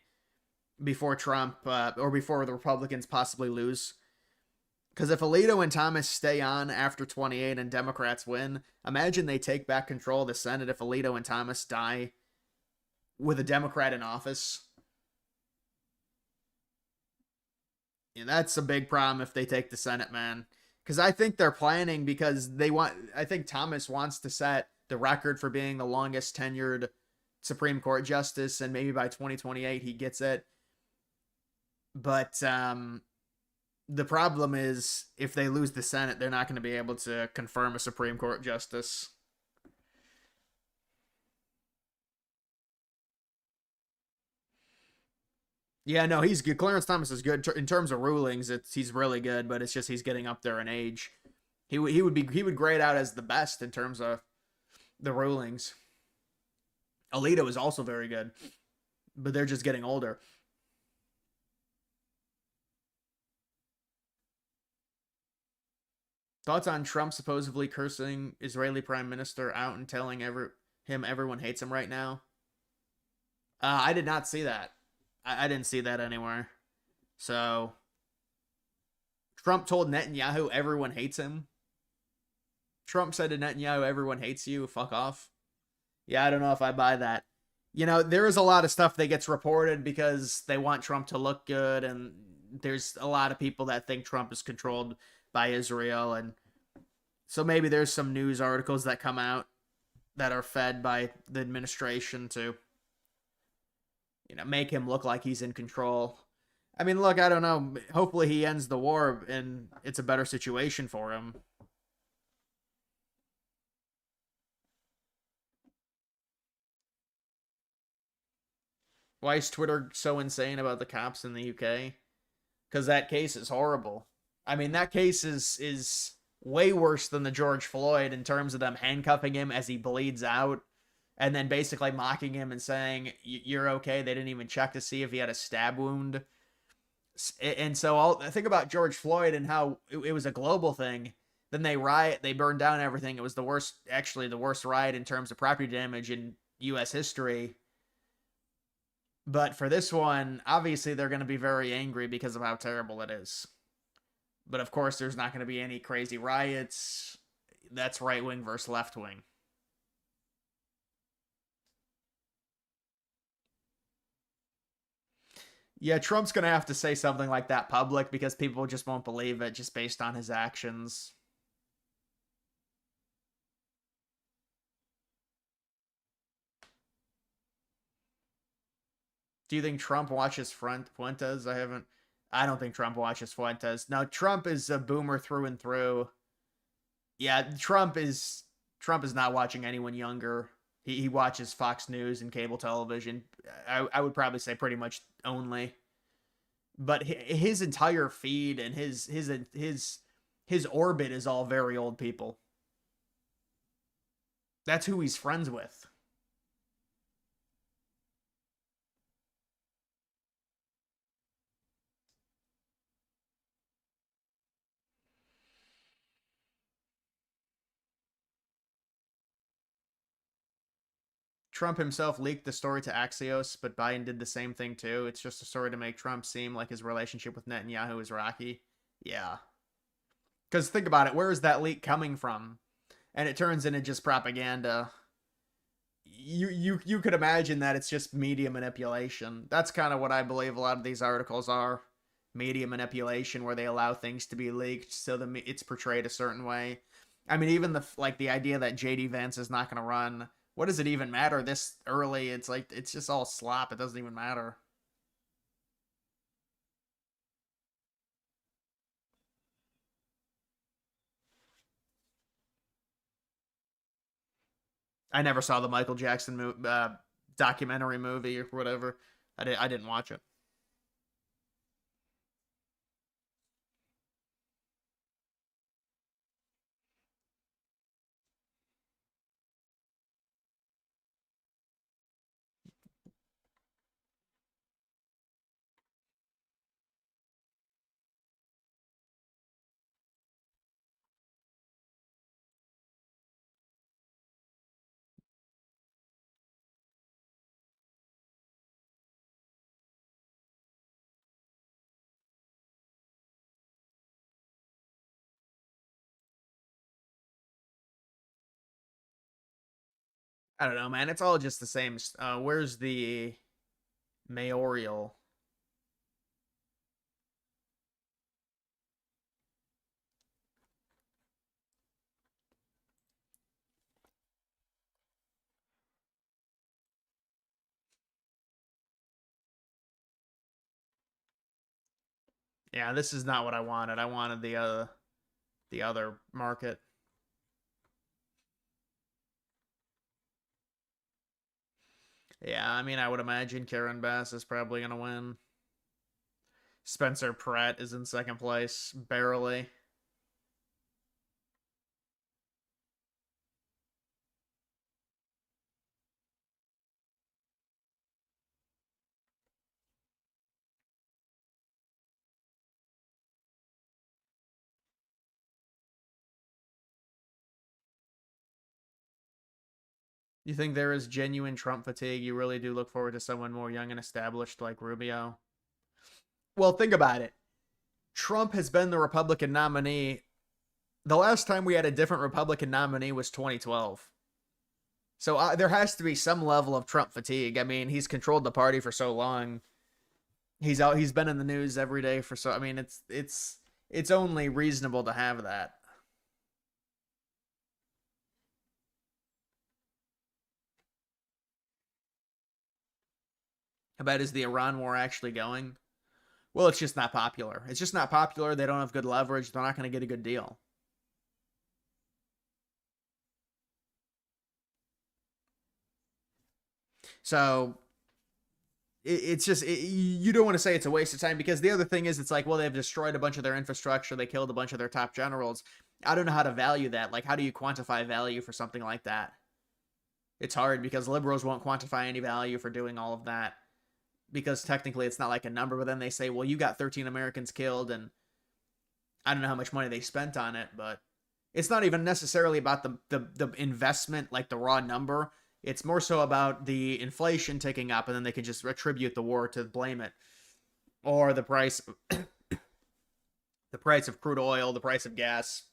before Trump or before the Republicans possibly lose. Because if Alito and Thomas stay on after 28 and Democrats win, imagine they take back control of the Senate if Alito and Thomas die with a Democrat in office. Yeah, that's a big problem if they take the Senate, man. Because I think they're planning because I think Thomas wants to set the record for being the longest tenured Supreme Court justice, and maybe by 2028 he gets it. But the problem is if they lose the Senate, they're not going to be able to confirm a Supreme Court justice. Yeah, no, he's good. Clarence Thomas is good in terms of rulings. He's really good, but it's just he's getting up there in age. He would grade out as the best in terms of the rulings. Alito is also very good, but they're just getting older. Thoughts on Trump supposedly cursing Israeli Prime Minister out and telling everyone hates him right now? I did not see that. I didn't see that anywhere. So Trump told Netanyahu everyone hates him. Trump said to Netanyahu, everyone hates you, fuck off. Yeah, I don't know if I buy that. You know, there is a lot of stuff that gets reported because they want Trump to look good and there's a lot of people that think Trump is controlled by Israel, and so maybe there's some news articles that come out that are fed by the administration to, make him look like he's in control. I mean, look, I don't know. Hopefully he ends the war and it's a better situation for him. Why is Twitter so insane about the cops in the UK? Because that case is horrible. I mean, that case is way worse than the George Floyd in terms of them handcuffing him as he bleeds out and then basically mocking him and saying, "You're okay." They didn't even check to see if he had a stab wound. And so I'll think about George Floyd and how it was a global thing. Then they riot, they burned down everything. It was the worst, actually the worst riot in terms of property damage in U.S. history. But for this one, obviously they're going to be very angry because of how terrible it is. But of course, there's not going to be any crazy riots. That's right wing versus left wing. Yeah, Trump's going to have to say something like that public because people just won't believe it just based on his actions. Do you think Trump watches Fuentes? I don't think Trump watches Fuentes. Now, Trump is a boomer through and through. Yeah, Trump is not watching anyone younger. He watches Fox News and cable television. I would probably say pretty much only. But his entire feed and his orbit is all very old people. That's who he's friends with. Trump himself leaked the story to Axios, but Biden did the same thing too. It's just a story to make Trump seem like his relationship with Netanyahu is rocky. Yeah. Because think about it, where is that leak coming from? And it turns into just propaganda. You could imagine that it's just media manipulation. That's kind of what I believe a lot of these articles are. Media manipulation, where they allow things to be leaked so that it's portrayed a certain way. I mean, even the idea that JD Vance is not going to run. What does it even matter this early? It's like it's just all slop. It doesn't even matter. I never saw the Michael Jackson documentary movie or whatever. I didn't watch it. I don't know, man. It's all just the same. Where's the mayoral? Yeah, this is not what I wanted. I wanted the other market. Yeah, I mean, I would imagine Karen Bass is probably gonna win. Spencer Pratt is in second place, barely. You think there is genuine Trump fatigue? You really do look forward to someone more young and established like Rubio? Well, think about it. Trump has been the Republican nominee. The last time we had a different Republican nominee was 2012. So there has to be some level of Trump fatigue. I mean, he's controlled the party for so long. He's been in the news every day for so I mean it's only reasonable to have that. How bad is the Iran war actually going? Well, it's just not popular. It's just not popular. They don't have good leverage. They're not going to get a good deal. So it's just you don't want to say it's a waste of time because the other thing is it's like, well, they've destroyed a bunch of their infrastructure. They killed a bunch of their top generals. I don't know how to value that. Like, how do you quantify value for something like that? It's hard because liberals won't quantify any value for doing all of that because technically it's not like a number. But then they say, well, you got 13 Americans killed, and I don't know how much money they spent on it, but it's not even necessarily about the investment, like the raw number. It's more so about the inflation ticking up, and then they can just attribute the war to blame it, or the price of crude oil, the price of gas.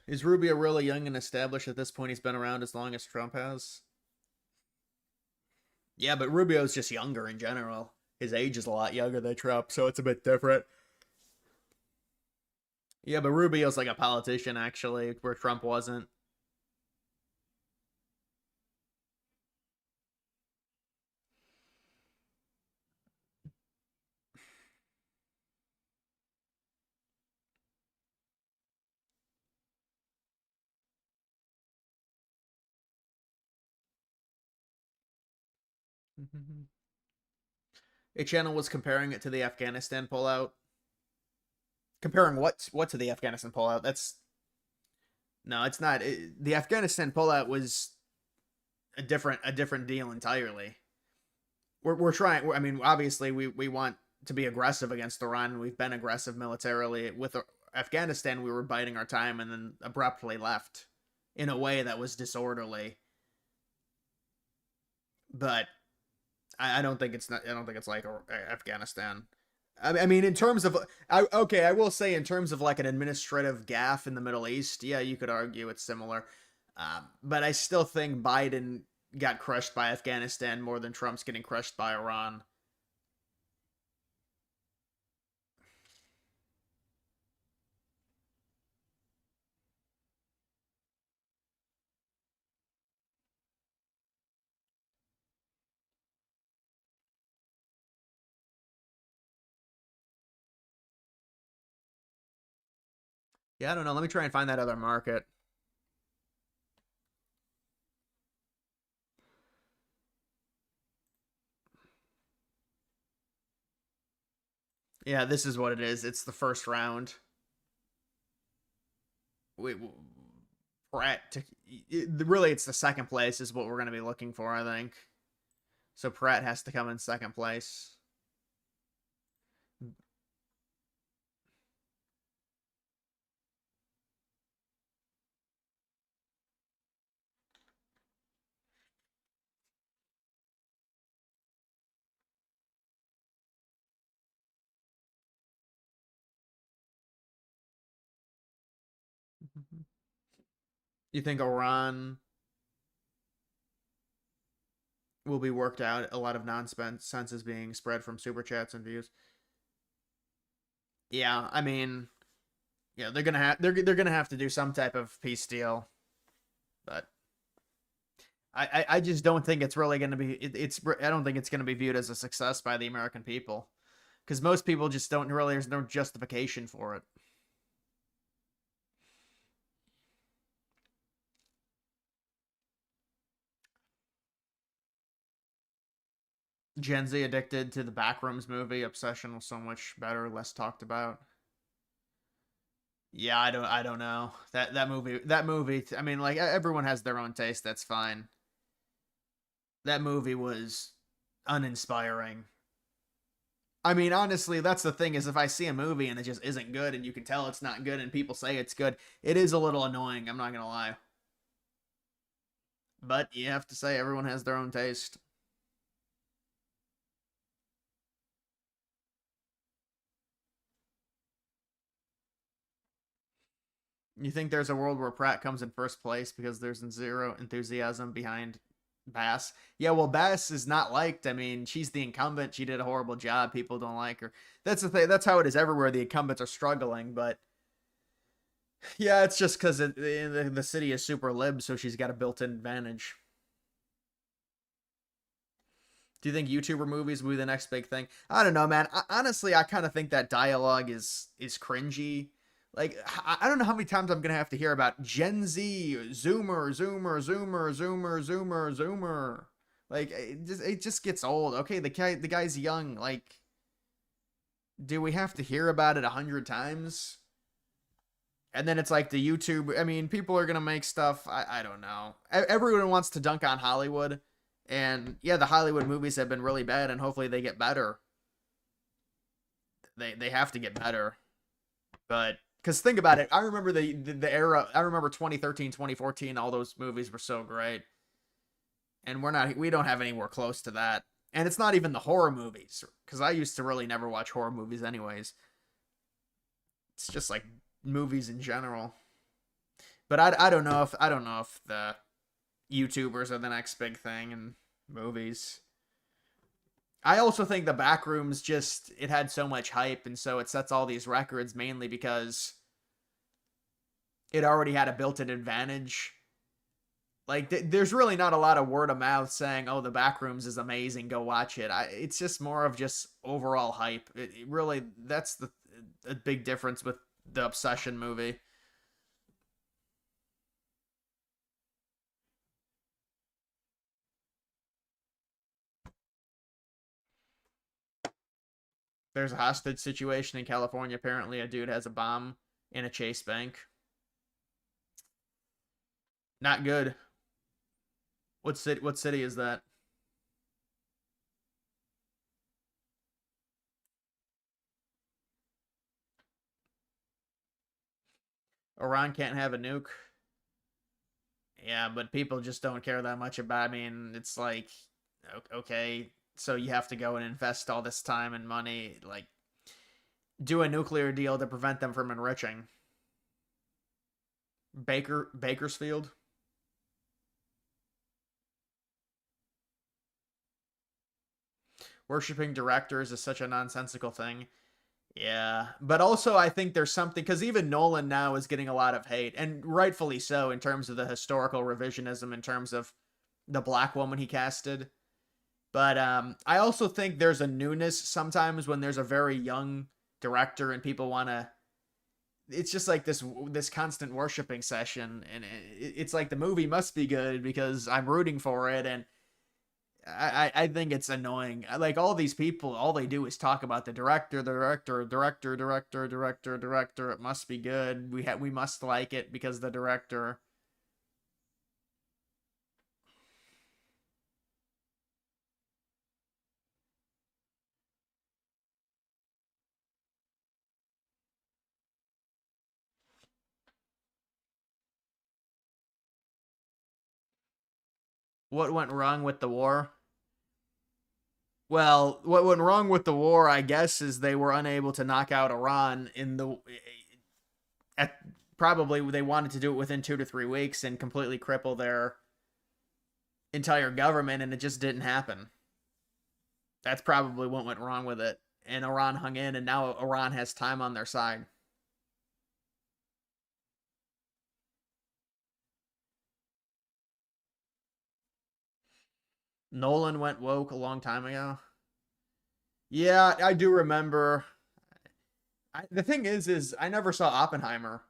Is Rubio really young and established at this point? He's been around as long as Trump has. Yeah, but Rubio's just younger in general. His age is a lot younger than Trump, so it's a bit different. Yeah, but Rubio's like a politician actually, where Trump wasn't. A channel was comparing it to the Afghanistan pullout. Comparing what to the Afghanistan pullout? That's no, it's not. The Afghanistan pullout was a different deal entirely. We're trying. I mean, obviously, we want to be aggressive against Iran. We've been aggressive militarily with Afghanistan. We were biding our time and then abruptly left in a way that was disorderly. But I don't think it's not. I don't think it's like Afghanistan. I mean, in terms of, okay, I will say in terms of like an administrative gaffe in the Middle East, yeah, you could argue it's similar. But I still think Biden got crushed by Afghanistan more than Trump's getting crushed by Iran. Yeah, I don't know. Let me try and find that other market. Yeah, this is what it is. It's the first round. We Pratt to really it's the second place is what we're going to be looking for, I think. So Pratt has to come in second place. You think Iran will be worked out? A lot of nonsense is being spread from super chats and views. Yeah, I mean, yeah, they're gonna have to do some type of peace deal, but I just don't think it's really gonna be. I don't think it's gonna be viewed as a success by the American people, because most people just don't really. There's no justification for it. Gen Z addicted to the Backrooms movie. Obsession was so much better, less talked about. Yeah, I don't know that movie. I mean, like everyone has their own taste. That's fine. That movie was uninspiring. I mean, honestly, that's the thing is if I see a movie and it just isn't good and you can tell it's not good and people say it's good, it is a little annoying. I'm not gonna lie. But you have to say everyone has their own taste. You think there's a world where Pratt comes in first place because there's zero enthusiasm behind Bass? Yeah, well, Bass is not liked. I mean, she's the incumbent. She did a horrible job. People don't like her. That's the thing. That's how it is everywhere. The incumbents are struggling, but yeah, it's just because the city is super lib, so she's got a built-in advantage. Do you think YouTuber movies will be the next big thing? I don't know, man. Honestly, I kind of think that dialogue is cringy. Like, I don't know how many times I'm gonna have to hear about Gen Z, Zoomer, Zoomer, Zoomer, Zoomer, Zoomer, Zoomer. Like, it just gets old. Okay, the guy's young. Like, do we have to hear about it 100 times? And then it's like the YouTube. I mean, people are gonna make stuff. I don't know. Everyone wants to dunk on Hollywood, and yeah, the Hollywood movies have been really bad, and hopefully they get better. They have to get better, but because think about it, I remember the era. I remember 2013, 2014. All those movies were so great, and we don't have anywhere close to that. And it's not even the horror movies, because I used to really never watch horror movies, anyways. It's just like movies in general. But I don't know if the YouTubers are the next big thing in movies. I also think the Backrooms just it had so much hype, and so it sets all these records mainly because it already had a built-in advantage. Like there's really not a lot of word of mouth saying, "Oh, the Backrooms is amazing, go watch it." It's just more of just overall hype. It really that's the a big difference with the Obsession movie. There's a hostage situation in California. Apparently, a dude has a bomb in a Chase bank. Not good. What city is that? Iran can't have a nuke. Yeah, but people just don't care that much about. I mean, it's like, okay, so you have to go and invest all this time and money, like do a nuclear deal to prevent them from enriching. Bakersfield. Worshipping directors is such a nonsensical thing. Yeah, but also I think there's something because even Nolan now is getting a lot of hate, and rightfully so, in terms of the historical revisionism, in terms of the black woman he casted. But I also think there's a newness sometimes when there's a very young director and people want to. It's just like this constant worshiping session, and it's like the movie must be good because I'm rooting for it, and I think it's annoying. Like all these people, all they do is talk about the director, the director, director, director, director, director. It must be good. We must like it because the director. What went wrong with the war? Well, what went wrong with the war, I guess, is they were unable to knock out Iran in the at probably they wanted to do it within 2 to 3 weeks and completely cripple their entire government, and it just didn't happen. That's probably what went wrong with it. And Iran hung in, and now Iran has time on their side. Nolan went woke a long time ago. Yeah, I do remember. The thing is I never saw Oppenheimer,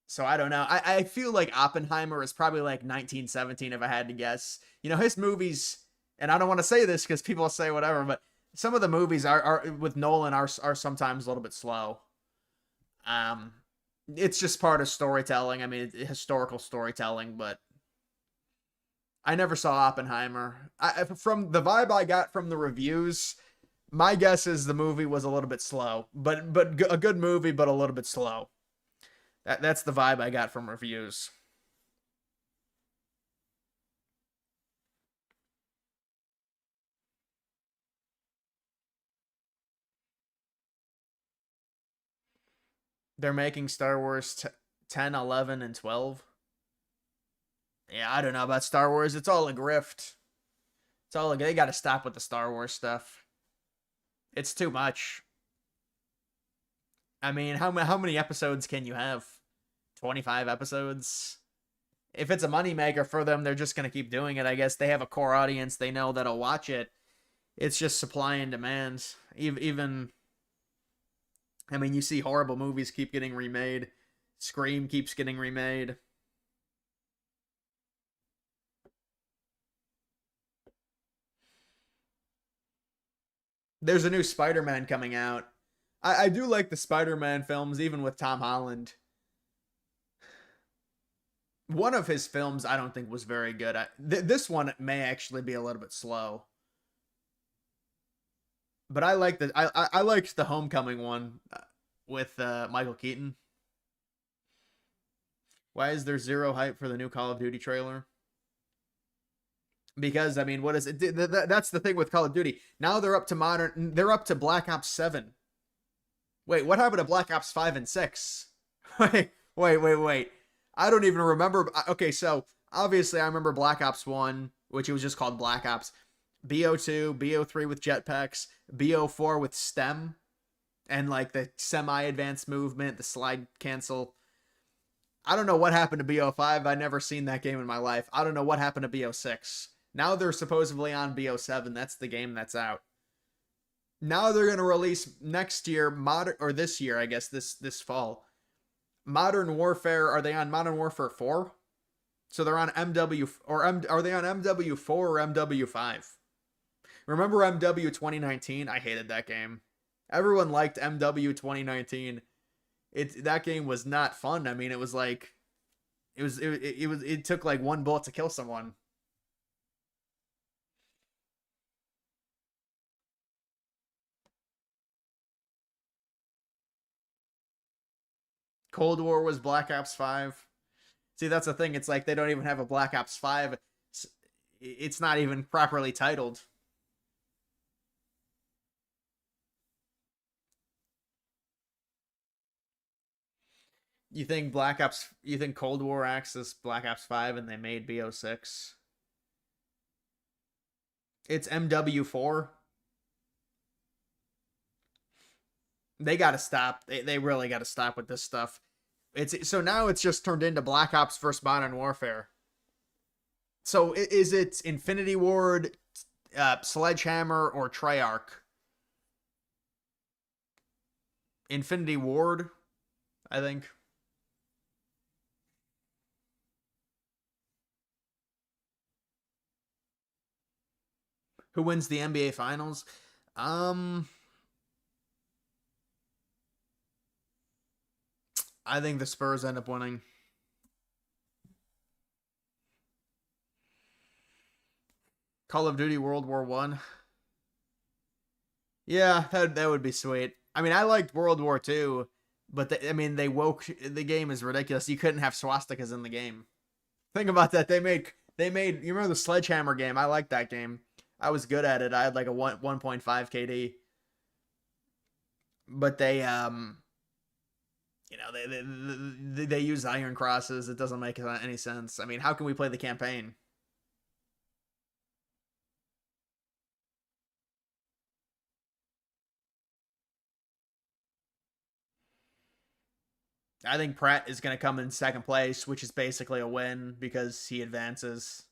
so I don't know. I feel like Oppenheimer is probably like 1917 if I had to guess. You know, his movies, and I don't want to say this because people say whatever, but some of the movies are with Nolan are sometimes a little bit slow. Um, it's just part of storytelling. I mean, historical storytelling, but I never saw Oppenheimer. From the vibe I got from the reviews, my guess is the movie was a little bit slow, but a good movie, but a little bit slow. That's the vibe I got from reviews. They're making Star Wars 10, 11, and 12. Yeah, I don't know about Star Wars. It's all a grift. It's all they got to stop with the Star Wars stuff. It's too much. I mean, how many episodes can you have? 25 episodes? If it's a moneymaker for them, they're just going to keep doing it. I guess they have a core audience they know that'll watch it. It's just supply and demand. Even, I mean, you see horrible movies keep getting remade. Scream keeps getting remade. There's a new Spider-Man coming out. I do like the Spider-Man films, even with Tom Holland. One of his films I don't think was very good. This one may actually be a little bit slow, but I liked the Homecoming one with Michael Keaton. Why is there zero hype for the new Call of Duty trailer? Because I mean, what is it? That's the thing with Call of Duty. Now they're up to modern. They're up to Black Ops 7. Wait, what happened to Black Ops 5 and 6? Wait. I don't even remember. Okay, so obviously I remember Black Ops 1, which it was just called Black Ops. BO2, BO3 with jetpacks, BO4 with STEM, and like the semi-advanced movement, the slide cancel. I don't know what happened to BO5. I never seen that game in my life. I don't know what happened to BO6. Now they're supposedly on BO7. That's the game that's out. Now they're going to release next year, or this year, I guess, this fall. Modern Warfare, are they on Modern Warfare 4? So they're on MW, or are they on MW4 or MW5? Remember MW 2019? I hated that game. Everyone liked MW 2019. That game was not fun. I mean, it was like it took like one bullet to kill someone. Cold War was Black Ops 5. See, that's the thing. It's like they don't even have a Black Ops 5. It's not even properly titled. You think Cold War acts as Black Ops 5 and they made BO6? It's MW4. They got to stop. They really got to stop with this stuff. It's so now it's just turned into Black Ops vs Modern Warfare. So is it Infinity Ward, Sledgehammer, or Treyarch? Infinity Ward, I think. Who wins the NBA Finals? Um, I think the Spurs end up winning. Call of Duty World War One. Yeah, that would be sweet. I mean, I liked World War Two, but I mean, they woke the game is ridiculous. You couldn't have swastikas in the game. Think about that. They made. You remember the Sledgehammer game? I liked that game. I was good at it. I had like a 1.5 KD. But they use iron crosses. It doesn't make any sense. I mean, how can we play the campaign? I think Pratt is going to come in second place, which is basically a win because he advances.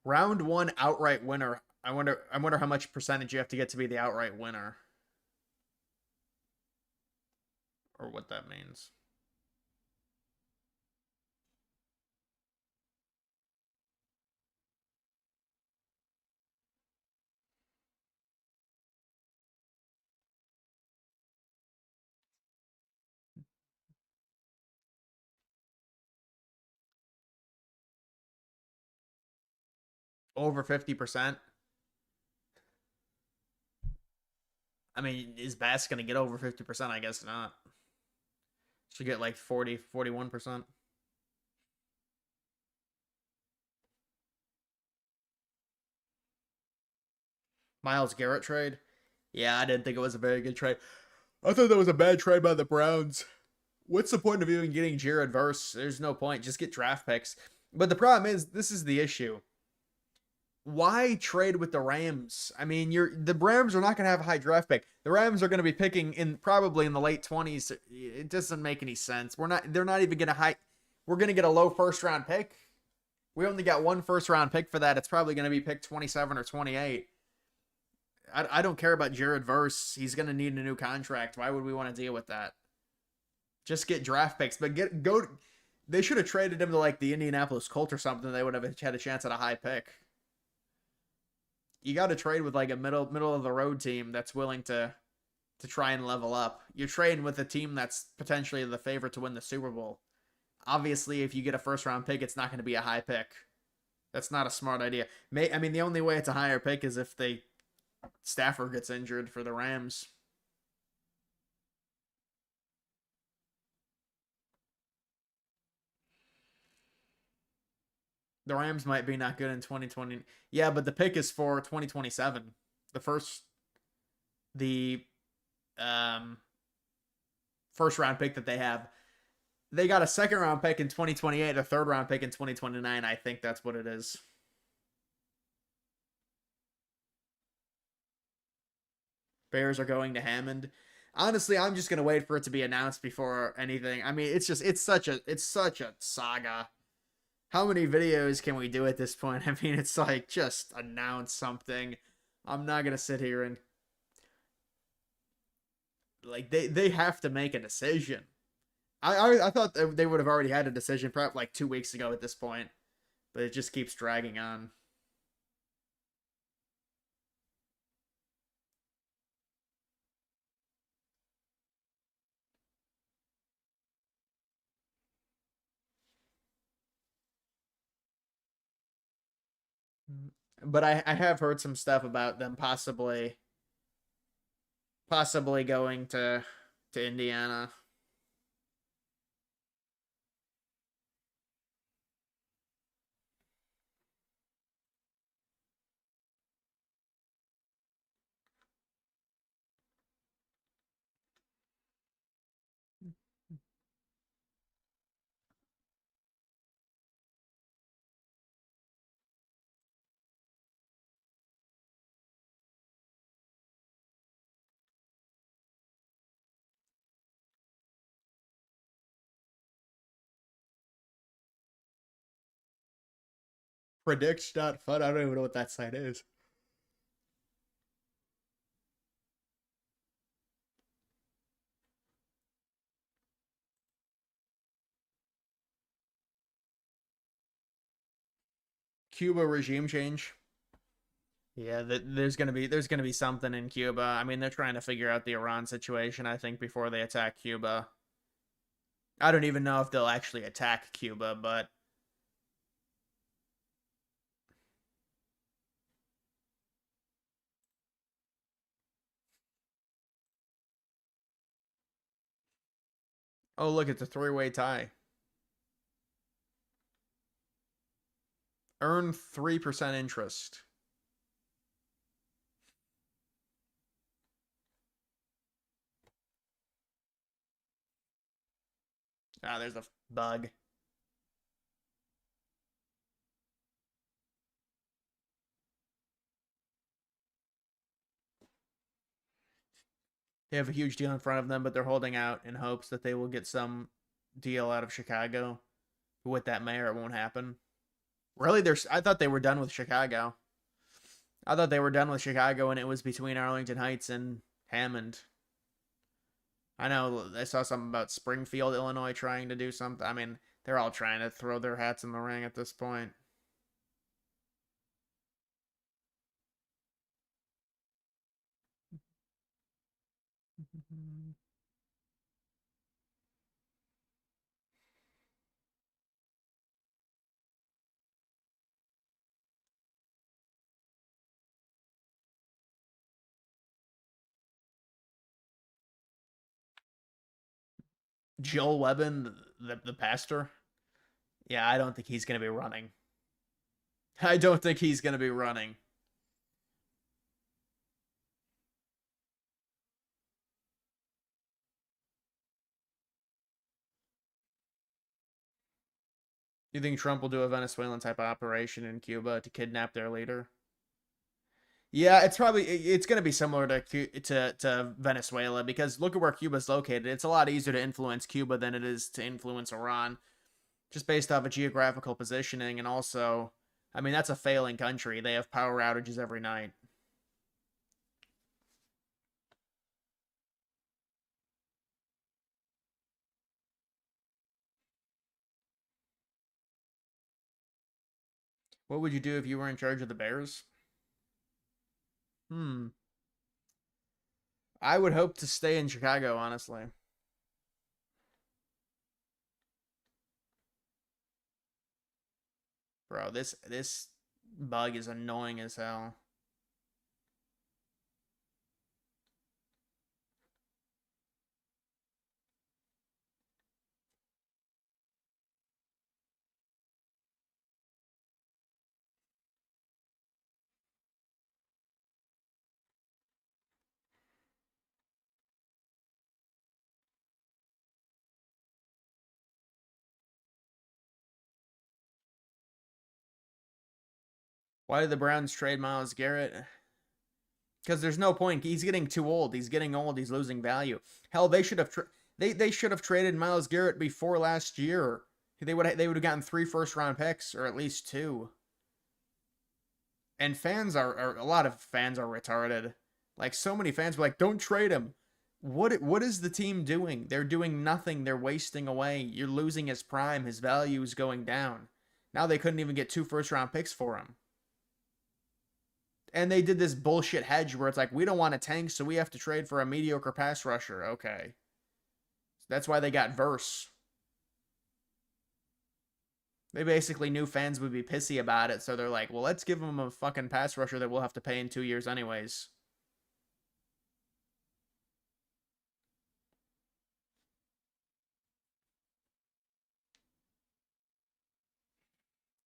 Round one outright winner. I wonder how much percentage you have to get to be the outright winner, or what that means. Over 50%. I mean, is Bass going to get over 50%? I guess not. Should get like 40, 41%. Myles Garrett trade. Yeah, I didn't think it was a very good trade. I thought that was a bad trade by the Browns. What's the point of even getting Jared Verse? There's no point. Just get draft picks. But the problem is, this is the issue. Why trade with the Rams? I mean, the Rams are not going to have a high draft pick. The Rams are going to be picking in probably in the late 20s. It doesn't make any sense. They're not even going to high. We're going to get a low first round pick. We only got one first round pick for that. It's probably going to be pick 27 or 28. I don't care about Jared Verse. He's going to need a new contract. Why would we want to deal with that? Just get draft picks, but go. They should have traded him to like the Indianapolis Colts or something. They would have had a chance at a high pick. You got to trade with like a middle of the road team that's willing to try and level up. You're trading with a team that's potentially the favorite to win the Super Bowl. Obviously, if you get a first round pick, it's not going to be a high pick. That's not a smart idea. I mean, the only way it's a higher pick is if Stafford gets injured for the Rams. The Rams might be not good in 2020. Yeah, but the pick is for 2027. The first round pick that they have. They got a second round pick in 2028, a third round pick in 2029. I think that's what it is. Bears are going to Hammond. Honestly, I'm just gonna wait for it to be announced before anything. I mean, it's such a saga. How many videos can we do at this point? I mean, it's like just announce something. I'm not gonna sit here and like they have to make a decision. I thought they would have already had a decision perhaps like 2 weeks ago at this point, but it just keeps dragging on. But I have heard some stuff about them possibly going to Indiana. Predict.fun. I don't even know what that site is. Cuba regime change. Yeah, there's gonna be something in Cuba. I mean, they're trying to figure out the Iran situation. I think before they attack Cuba. I don't even know if they'll actually attack Cuba, but oh look, it's a three-way tie. Earn 3% interest. Ah, there's a bug. They have a huge deal in front of them, but they're holding out in hopes that they will get some deal out of Chicago. With that mayor, it won't happen. Really, I thought they were done with Chicago. I thought they were done with Chicago, and it was between Arlington Heights and Hammond. I know I saw something about Springfield, Illinois trying to do something. I mean, they're all trying to throw their hats in the ring at this point. Joel Webben, the pastor. Yeah, I don't think he's going to be running. I don't think he's going to be running. You think Trump will do a Venezuelan type of operation in Cuba to kidnap their leader? Yeah, it's going to be similar to Venezuela because look at where Cuba's located. It's a lot easier to influence Cuba than it is to influence Iran, just based off of geographical positioning and also, I mean, that's a failing country. They have power outages every night. What would you do if you were in charge of the Bears? Hmm. I would hope to stay in Chicago, honestly. Bro, this bug is annoying as hell. Why did the Browns trade Myles Garrett? Because there's no point. He's getting too old. He's getting old. He's losing value. Hell, they should have traded Myles Garrett before last year. They would have gotten 3 first-round picks or at least 2. And fans are a lot of fans are retarded. Like so many fans were like, "Don't trade him." What is the team doing? They're doing nothing. They're wasting away. You're losing his prime. His value is going down. Now they couldn't even get 2 first-round picks for him. And they did this bullshit hedge where it's like, we don't want a tank, so we have to trade for a mediocre pass rusher. Okay. That's why they got Verse. They basically knew fans would be pissy about it, so they're like, well, let's give them a fucking pass rusher that we'll have to pay in 2 years anyways.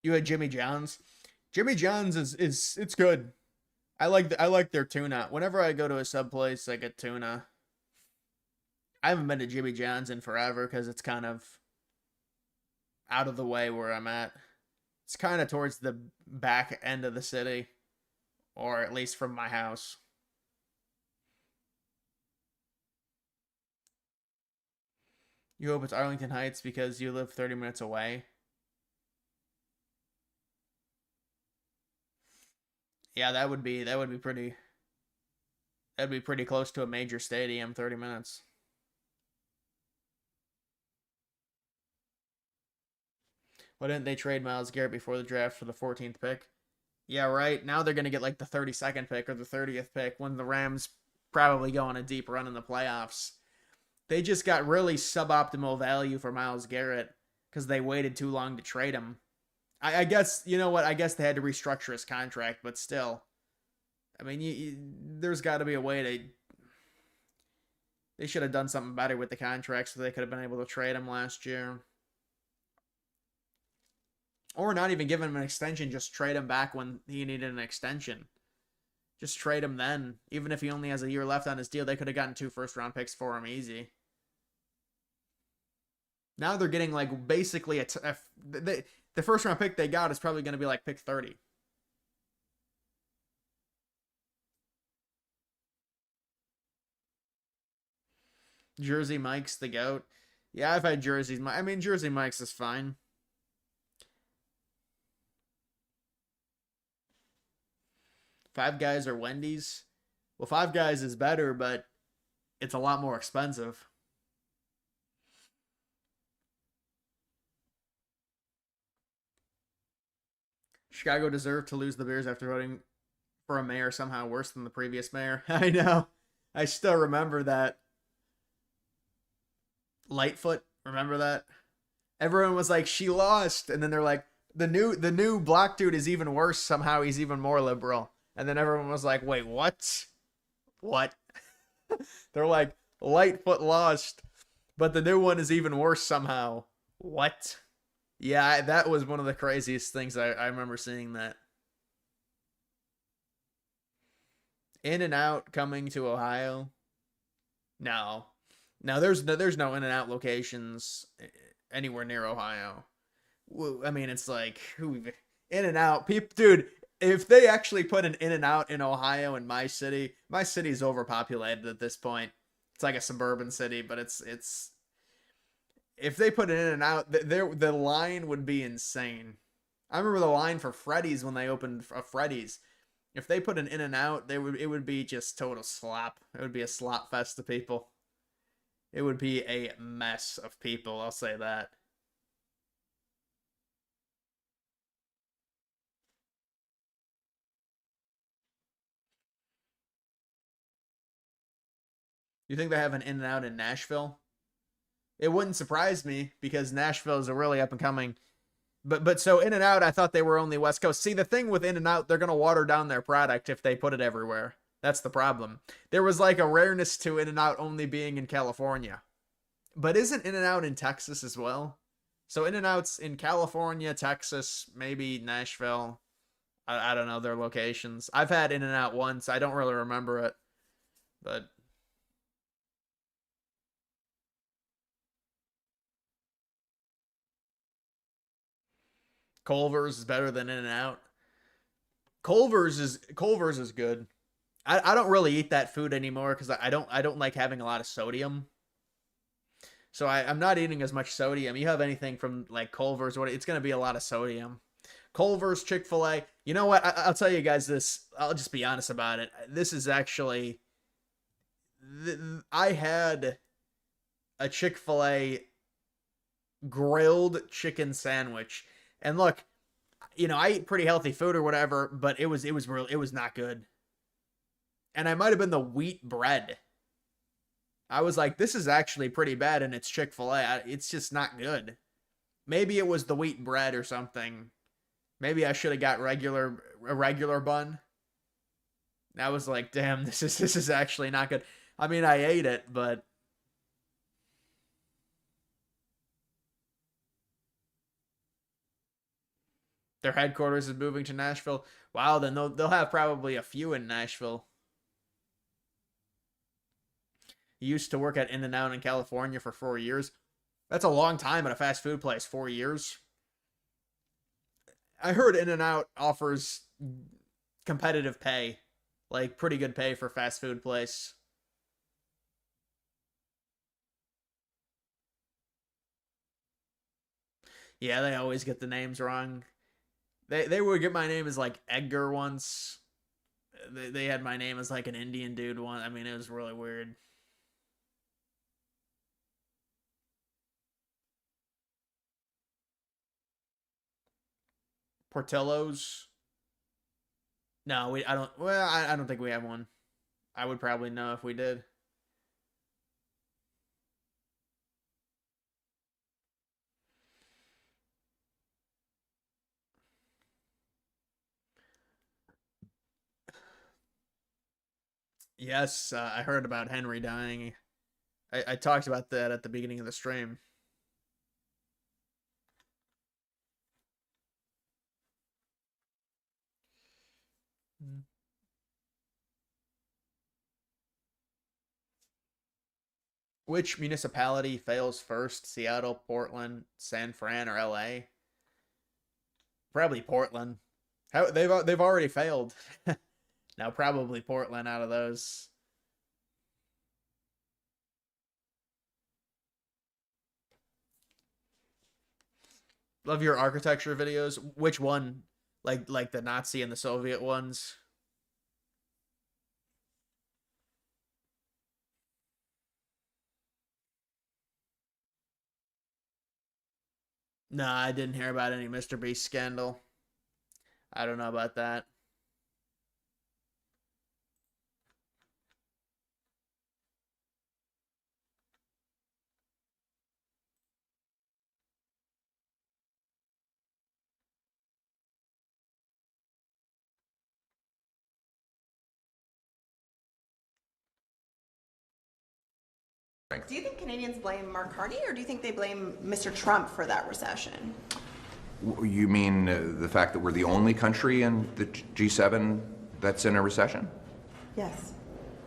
You had Jimmy John's. Jimmy John's is it's good. I like their tuna. Whenever I go to a sub place, I get tuna. I haven't been to Jimmy John's in forever because it's kind of out of the way where I'm at. It's kind of towards the back end of the city, or at least from my house. You hope it's Arlington Heights because you live 30 minutes away. Yeah, that would be pretty close to a major stadium, 30 minutes. Why didn't they trade Myles Garrett before the draft for the 14th pick? Yeah, right. Now they're going to get like the 32nd pick or the 30th pick when the Rams probably go on a deep run in the playoffs. They just got really suboptimal value for Myles Garrett because they waited too long to trade him. I guess, you know what? I guess they had to restructure his contract, but still. I mean, there's got to be a way to. They should have done something better with the contract so they could have been able to trade him last year. Or not even give him an extension, just trade him back when he needed an extension. Just trade him then. Even if he only has a year left on his deal, they could have gotten 2 first-round picks for him easy. Now they're getting like basically the first round pick they got is probably going to be like pick 30. Jersey Mike's the goat. Yeah, I've had Jersey's. I mean, Jersey Mike's is fine. Five Guys or Wendy's. Well, Five Guys is better, but it's a lot more expensive. Chicago deserved to lose the Bears after voting for a mayor somehow worse than the previous mayor. I know. I still remember that. Lightfoot, remember that? Everyone was like, she lost, and then they're like, the new black dude is even worse. Somehow he's even more liberal. And then everyone was like, wait, what? What? They're like, Lightfoot lost, but the new one is even worse somehow. What? Yeah, that was one of the craziest things I remember seeing that. In and Out coming to Ohio. No, there's no In and Out locations anywhere near Ohio. I mean, it's like who In and Out people, dude. If they actually put an In and Out in Ohio in my city's overpopulated at this point. It's like a suburban city, but it's if they put an In and Out, the line would be insane. I remember the line for Freddy's when they opened a Freddy's. If they put an In and Out, it would be just total slop. It would be a slop fest of people. It would be a mess of people, I'll say that. You think they have an In and Out in Nashville? It wouldn't surprise me because Nashville is a really up and coming. But so In and Out, I thought they were only West Coast. See, the thing with In and Out, they're gonna water down their product if they put it everywhere. That's the problem. There was like a rareness to In and Out only being in California. But isn't In and Out in Texas as well? So In and Out's in California, Texas, maybe Nashville. I don't know their locations. I've had In and Out once. I don't really remember it, but Culver's is better than In and Out. Culver's is good. I don't really eat that food anymore because I don't like having a lot of sodium. So I'm not eating as much sodium. You have anything from like Culver's, what it's gonna be a lot of sodium. Culver's, Chick-fil-A. You know what? I'll tell you guys this. I'll just be honest about it. This is actually I had a Chick-fil-A grilled chicken sandwich. And look, I eat pretty healthy food or whatever, but it was not good. And I might have been the wheat bread. I was like, this is actually pretty bad, and it's Chick-fil-A. It's just not good. Maybe it was the wheat bread or something. Maybe I should have got a regular bun. I was like, damn, this is actually not good. I mean, I ate it, but their headquarters is moving to Nashville. Wow, then they'll have probably a few in Nashville. He used to work at In and Out in California for 4 years. That's a long time at a fast food place, 4 years. I heard In and Out offers competitive pay, like pretty good pay for fast food place. Yeah, they always get the names wrong. They would get my name as like Edgar once. They had my name as like an Indian dude one. I mean, it was really weird. Portillo's. No, we I don't. Well, I don't think we have one. I would probably know if we did. Yes, I heard about Henry dying. I talked about that at the beginning of the stream. Which municipality fails first? Seattle, Portland, San Fran, or LA? Probably Portland. How they've already failed. Now probably Portland out of those. Love your architecture videos. Which one? Like the Nazi and the Soviet ones? Nah, I didn't hear about any Mr. Beast scandal. I don't know about that. Do you think Canadians blame Mark Carney, or do you think they blame Mr. Trump for that recession? You mean the fact that we're the only country in the G7 that's in a recession? Yes.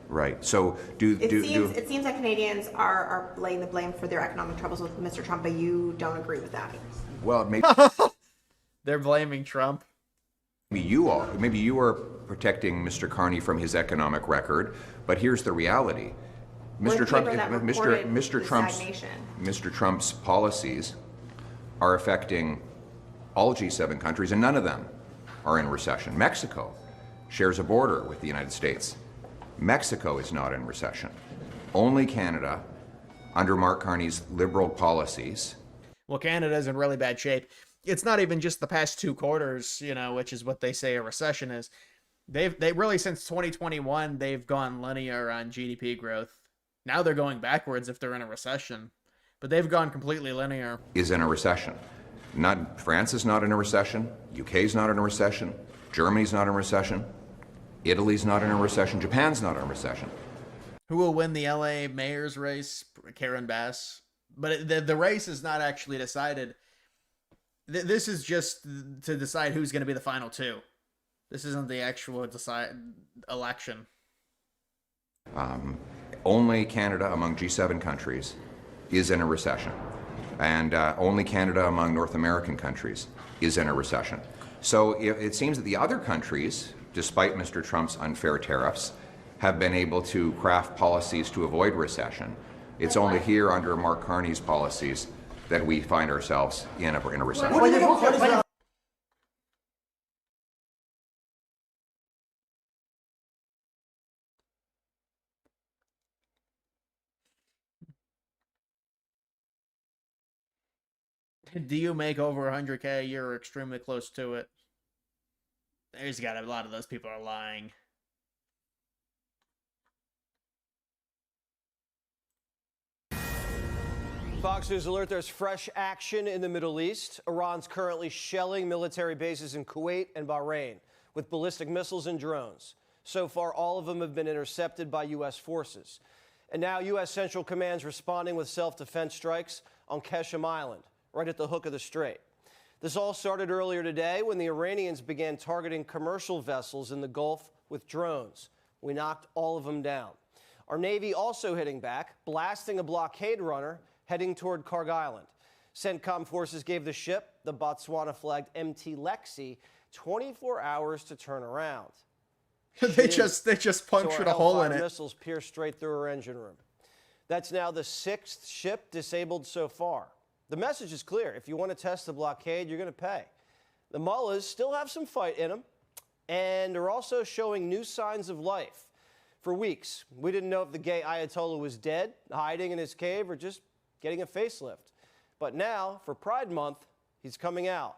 Right. So do It seems like Canadians are laying the blame for their economic troubles with Mr. Trump, but you don't agree with that. well, maybe They're blaming Trump. you are protecting Mr. Carney from his economic record, but here's the reality. Well, Mr. Trump, the paper that reported the Trump's stagnation. Mr. Trump's policies are affecting all G7 countries, and none of them are in recession. Mexico shares a border with the United States. Mexico is not in recession. Only Canada, under Mark Carney's liberal policies. Well, Canada's in really bad shape. It's not even just the past 2 quarters, which is what they say a recession is. They really, since 2021, they've gone linear on GDP growth. Now they're going backwards if they're in a recession, but they've gone completely linear. Is in a recession. France is not in a recession. UK's not in a recession. Germany's not in a recession. Italy's not in a recession. Japan's not in a recession. Who will win the LA mayor's race? Karen Bass. But the race is not actually decided. This is just to decide who's going to be the final 2. This isn't the actual election. Only Canada among G7 countries is in a recession. And only Canada among North American countries is in a recession. So it seems that the other countries, despite Mr. Trump's unfair tariffs, have been able to craft policies to avoid recession. It's only here under Mark Carney's policies that we find ourselves in a recession. Do you make over 100K a year or extremely close to it? There's got a lot of those people are lying. Fox News alert, there's fresh action in the Middle East. Iran's currently shelling military bases in Kuwait and Bahrain with ballistic missiles and drones. So far, all of them have been intercepted by U.S. forces. And now U.S. Central Command's responding with self-defense strikes on Qeshm Island, right at the hook of the strait. This all started earlier today when the Iranians began targeting commercial vessels in the Gulf with drones. We knocked all of them down. Our Navy also hitting back, blasting a blockade runner heading toward Karg Island. CENTCOM forces gave the ship, the Botswana-flagged MT Lexi, 24 hours to turn around. they just punctured a hole in it. Missiles pierced straight through her engine room. That's now the 6th ship disabled so far. The message is clear. If you want to test the blockade, you're going to pay. The mullahs still have some fight in them, and are also showing new signs of life. For weeks, we didn't know if the gay Ayatollah was dead, hiding in his cave, or just getting a facelift. But now, for Pride Month, he's coming out.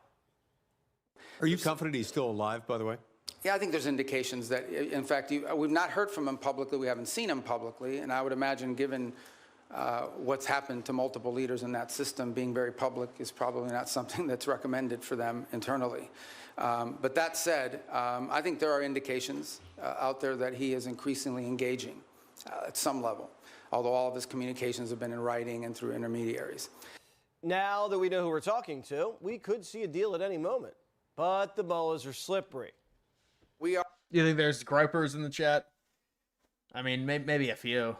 Are you confident he's still alive, by the way? Yeah, I think there's indications that, in fact, we've not heard from him publicly. We haven't seen him publicly. And I would imagine, given what's happened to multiple leaders in that system, being very public is probably not something that's recommended for them internally. But that said, I think there are indications out there that he is increasingly engaging at some level, although all of his communications have been in writing and through intermediaries. Now that we know who we're talking to, we could see a deal at any moment. But the mullahs are slippery. We You think there's gripers in the chat? I mean, maybe a few.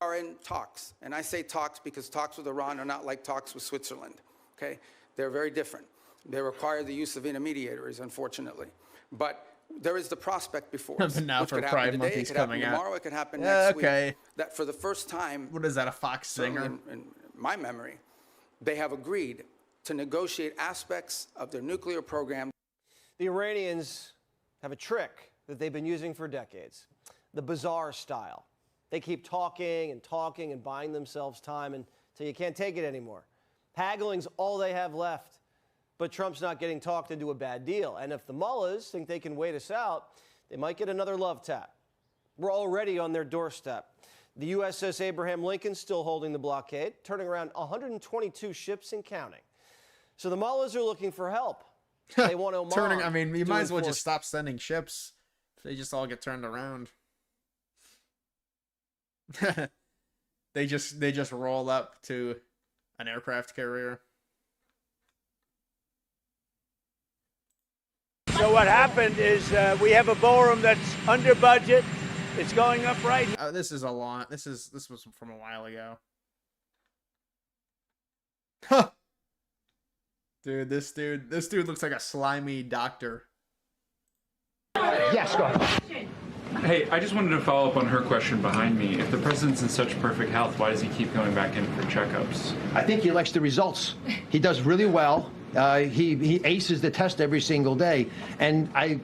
are in talks, and I say talks because talks with Iran are not like talks with Switzerland, okay? They're very different. They require the use of intermediaries, unfortunately. But there is the prospect before us, But now which for could happen Pride today, Month, it he's could happen coming out. tomorrow, it could happen next Okay. week, that for the first time, What is that, a Fox certainly singer? in my memory, they have agreed to negotiate aspects of their nuclear program. The Iranians have a trick that they've been using for decades, the bazaar style. They keep talking and buying themselves time until you can't take it anymore. Haggling's all they have left. But Trump's not getting talked into a bad deal. And if the mullahs think they can wait us out, they might get another love tap. We're already on their doorstep. The USS Abraham Lincoln still holding the blockade, turning around 122 ships and counting. So the mullahs are looking for help. They want Oman. I mean, you to might as well enforce- just stop sending ships. They just all get turned around. they just roll up to an aircraft carrier. So what happened is we have a ballroom that's under budget, It's going up right now. This is a lot. This was from a while ago. Huh. This dude looks like a slimy doctor. Yes, go ahead. Hey, I just wanted to follow up on her question behind me. If the president's in such perfect health, why does he keep going back in for checkups? I think he likes the results. He does really well. He aces the test every single day, and I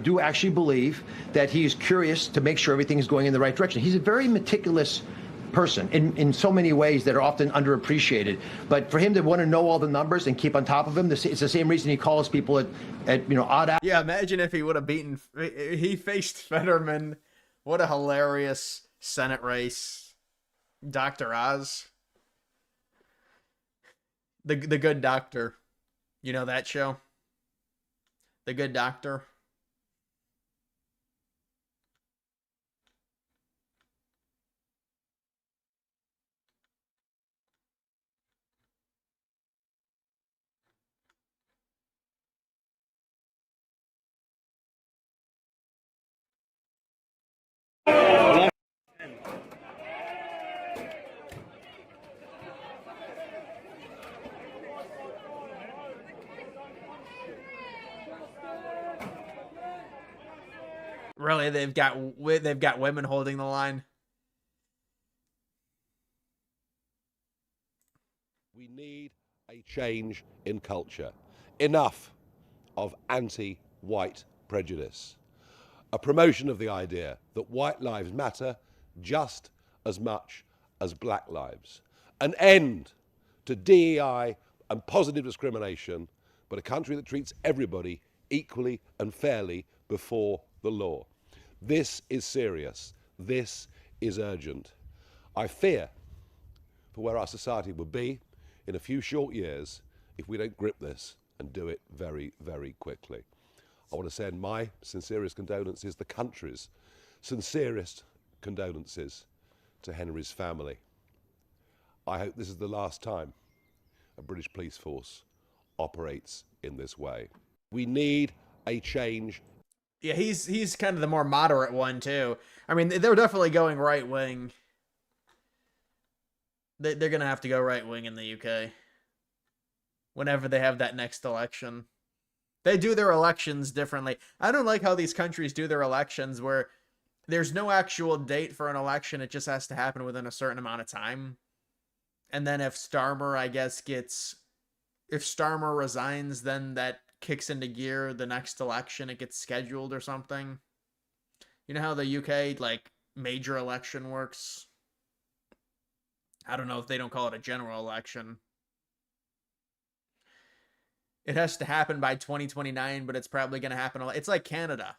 do actually believe that he's curious to make sure everything is going in the right direction. He's a very meticulous person in so many ways that are often underappreciated. But for him to want to know all the numbers and keep on top of them, it's the same reason he calls people at odd hours. Yeah, imagine if he would have beaten. He faced Fetterman. What a hilarious Senate race. Dr. Oz. The Good Doctor. You know that show? The Good Doctor. Really, they've got women holding the line. We need a change in culture. Enough of anti-white prejudice. A promotion of the idea that white lives matter just as much as black lives. An end to DEI and positive discrimination, but a country that treats everybody equally and fairly before the law. This is serious. This is urgent. I fear for where our society will be in a few short years if we don't grip this and do it very, very quickly. I want to send my sincerest condolences, the country's sincerest condolences to Henry's family. I hope this is the last time a British police force operates in this way. We need a change. Yeah, he's kind of the more moderate one too. I mean, they're definitely going right wing. They're gonna have to go right wing in the UK whenever they have that next election. They do their elections differently. I don't like how these countries do their elections where there's no actual date for an election. It just has to happen within a certain amount of time. And then if Starmer, I guess, if Starmer resigns, then that kicks into gear the next election. It gets scheduled or something. You know how the UK, like, major election works? I don't know if they don't call it a general election. It has to happen by 2029, but it's probably going to happen. It's like Canada.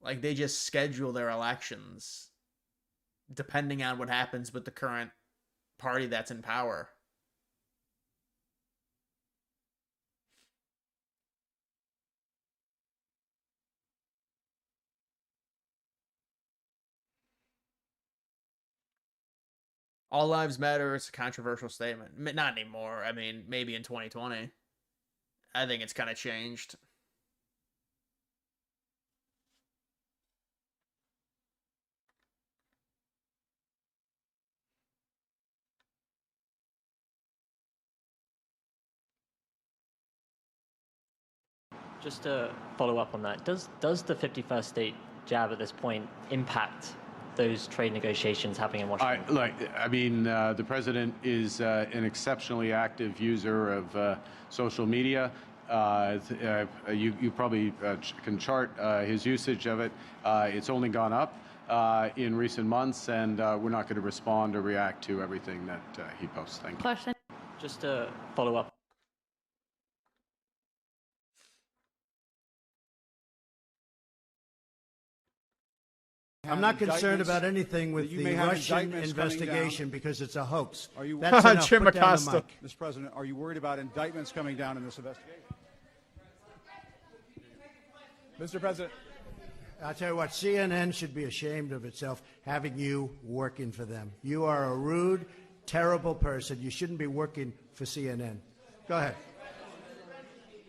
Like, they just schedule their elections depending on what happens with the current party that's in power. All lives matter is a controversial statement. Not anymore. I mean, maybe in 2020. I think it's kind of changed. Just to follow up on that, does the 51st state jab at this point impact those trade negotiations happening in Washington? The president is an exceptionally active user of social media. You probably can chart his usage of it. It's only gone up in recent months, and we're not going to respond or react to everything that he posts. Thank you. Question. Just to follow up. I'm not concerned about anything with the Russian investigation because it's a hoax. Are you, That's enough. Jim Put down the Acosta. mic. Mr. President, are you worried about indictments coming down in this investigation? Mr. President. I'll tell you what, CNN should be ashamed of itself having you working for them. You are a rude, terrible person. You shouldn't be working for CNN. Go ahead.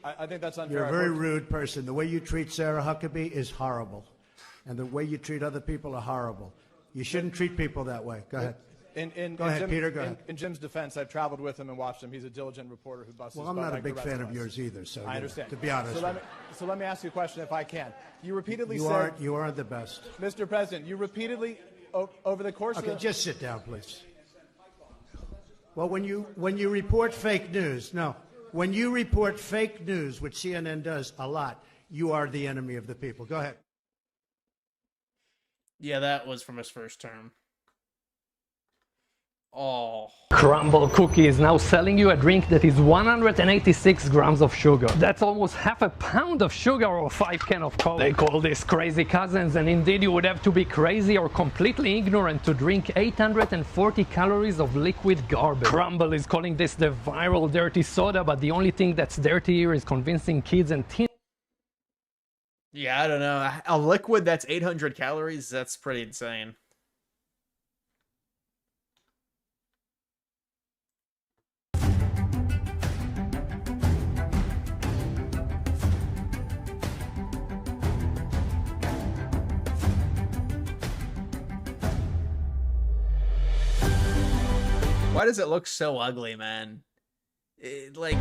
I think that's unfair. You're a very rude person. The way you treat Sarah Huckabee is horrible. and the way you treat other people are horrible. You shouldn't treat people that way. Go ahead. Go ahead, Jim, Peter. Go ahead. In Jim's defense, I've traveled with him and watched him. He's a diligent reporter who busts his Well, I'm butt not a like big the rest fan of of us. yours either. So I understand. To be honest, So let me ask you a question, if I can. You repeatedly you said, aren't the best. Mr. President, you repeatedly over the course Okay, of the just sit down, please. Well, when you report fake news, when you report fake news, which CNN does a lot, you are the enemy of the people. Go ahead. Yeah, that was from his first term. Oh. Crumble Cookie is now selling you a drink that is 186 grams of sugar. That's almost half a pound of sugar or 5 cans of Coke. They call this crazy cousins, and indeed you would have to be crazy or completely ignorant to drink 840 calories of liquid garbage. Crumble is calling this the viral dirty soda, but the only thing that's dirty here is convincing kids and teens. Yeah, I don't know. A liquid that's 800 calories, that's pretty insane. Why does it look so ugly, man? Like...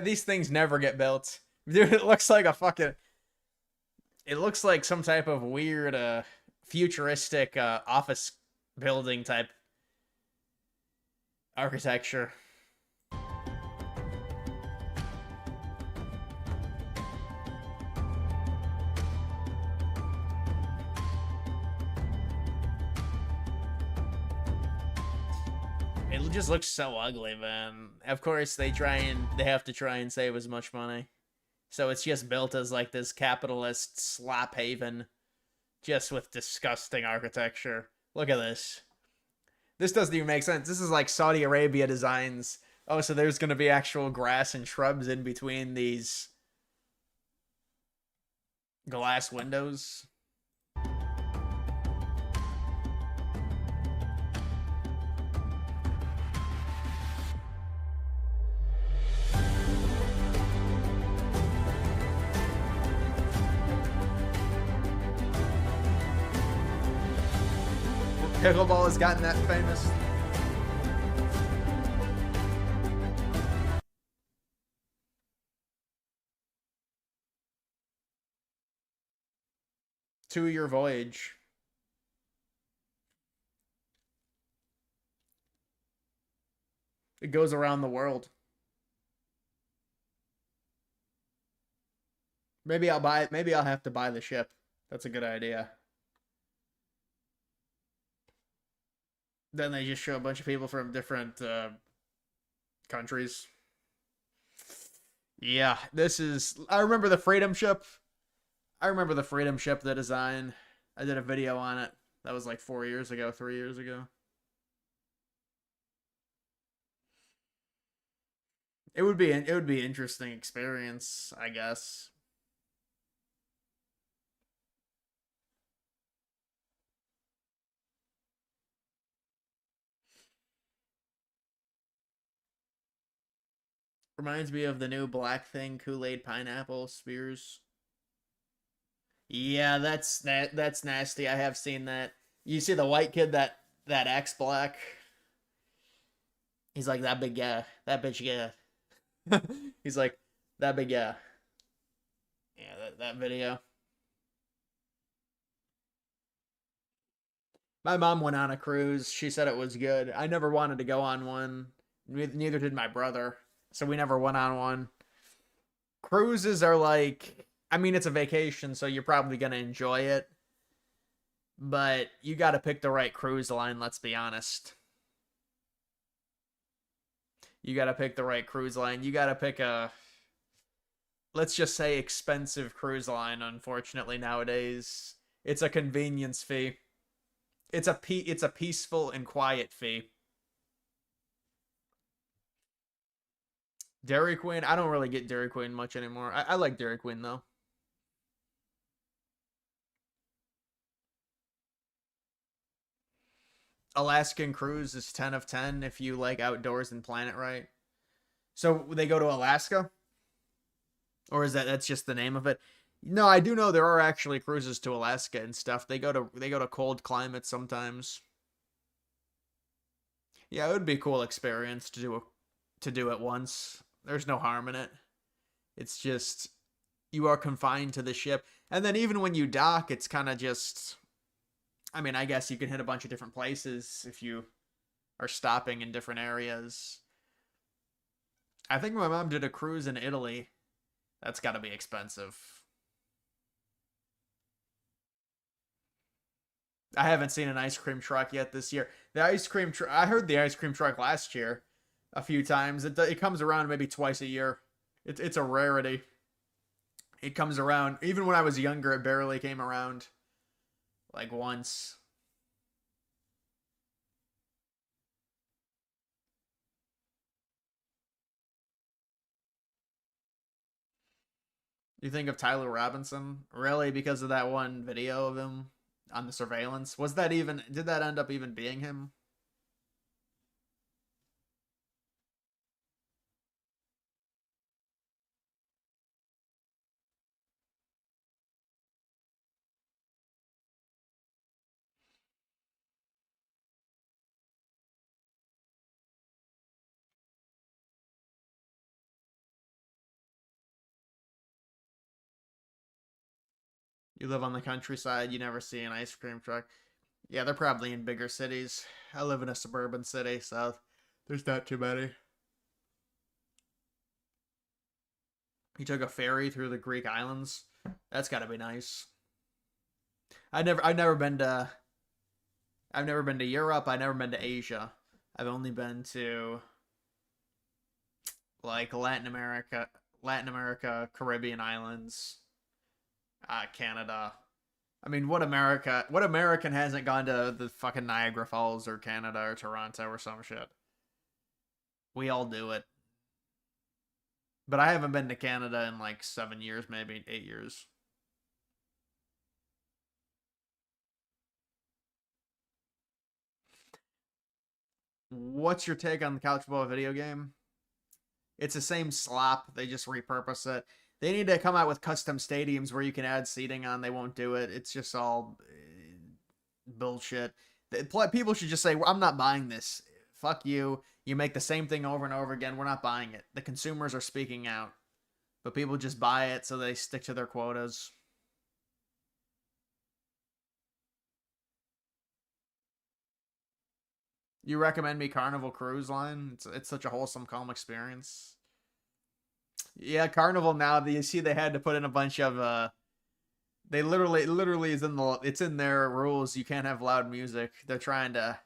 These things never get built. Dude, it looks like a fucking... It looks like some type of weird, futuristic, office building type architecture. It just looks so ugly, man. Of course, they have to try and save as much money. So it's just built as like this capitalist slop haven, just with disgusting architecture. Look at this. This doesn't even make sense. This is like Saudi Arabia designs. Oh, so there's going to be actual grass and shrubs in between these glass windows. Pickleball has gotten that famous. Two-year voyage. It goes around the world. Maybe I'll have to buy the ship. That's a good idea. Then they just show a bunch of people from different countries. Yeah, this is... I remember the Freedom Ship. The design. I did a video on it. That was like 3 years ago. It would be an interesting experience, I guess. Reminds me of the new black thing, Kool-Aid pineapple spears. Yeah, that's nasty. I have seen that. You see the white kid that acts black? He's like, that big guy. That bitch, yeah. He's like, that big guy. Yeah, that video. My mom went on a cruise. She said it was good. I never wanted to go on one. Neither did my brother. So we never went on one. Cruises are like... I mean, it's a vacation, so you're probably going to enjoy it. But you got to pick the right cruise line, let's be honest. You got to pick the right cruise line. You got to pick a... let's just say expensive cruise line, unfortunately, nowadays. It's a convenience fee. It's a peaceful and quiet fee. Dairy Queen. I don't really get Dairy Queen much anymore. I like Dairy Queen though. Alaskan Cruise is 10 of 10 if you like outdoors and plan it right. So they go to Alaska? Or is that's just the name of it? No, I do know there are actually cruises to Alaska and stuff. They go to cold climates sometimes. Yeah, it would be a cool experience to do it once. There's no harm in it. It's just you are confined to the ship. And then even when you dock, it's kind of just, I mean, I guess you can hit a bunch of different places if you are stopping in different areas. I think my mom did a cruise in Italy. That's got to be expensive. I haven't seen an ice cream truck yet this year. The ice cream truck, I heard the ice cream truck last year a few times. It comes around maybe twice a year. It's a rarity. It comes around. Even when I was younger, it barely came around. Like once. You think of Tyler Robinson? Really? Because of that one video of him on the surveillance? Was that even, did that end up even being him? You live on the countryside, you never see an ice cream truck. Yeah, they're probably in bigger cities. I live in a suburban city, so there's not too many. He took a ferry through the Greek islands. That's got to be nice. I've never been to Europe. I've never been to Asia. I've only been to like Latin America, Caribbean islands, Canada. I mean, what American hasn't gone to the fucking Niagara Falls or Canada or Toronto or some shit? We all do it. But I haven't been to Canada in like 7 years, maybe 8 years. What's your take on the Couch Ball video game? It's the same slop. They just repurpose it. They need to come out with custom stadiums where you can add seating on. They won't do it. It's just all bullshit. People should just say, I'm not buying this. Fuck you. You make the same thing over and over again. We're not buying it. The consumers are speaking out. But people just buy it so they stick to their quotas. You recommend me Carnival Cruise Line? It's such a wholesome, calm experience. Yeah, Carnival now, you see they had to put in a bunch of, they literally is it's in their rules. You can't have loud music. They're trying to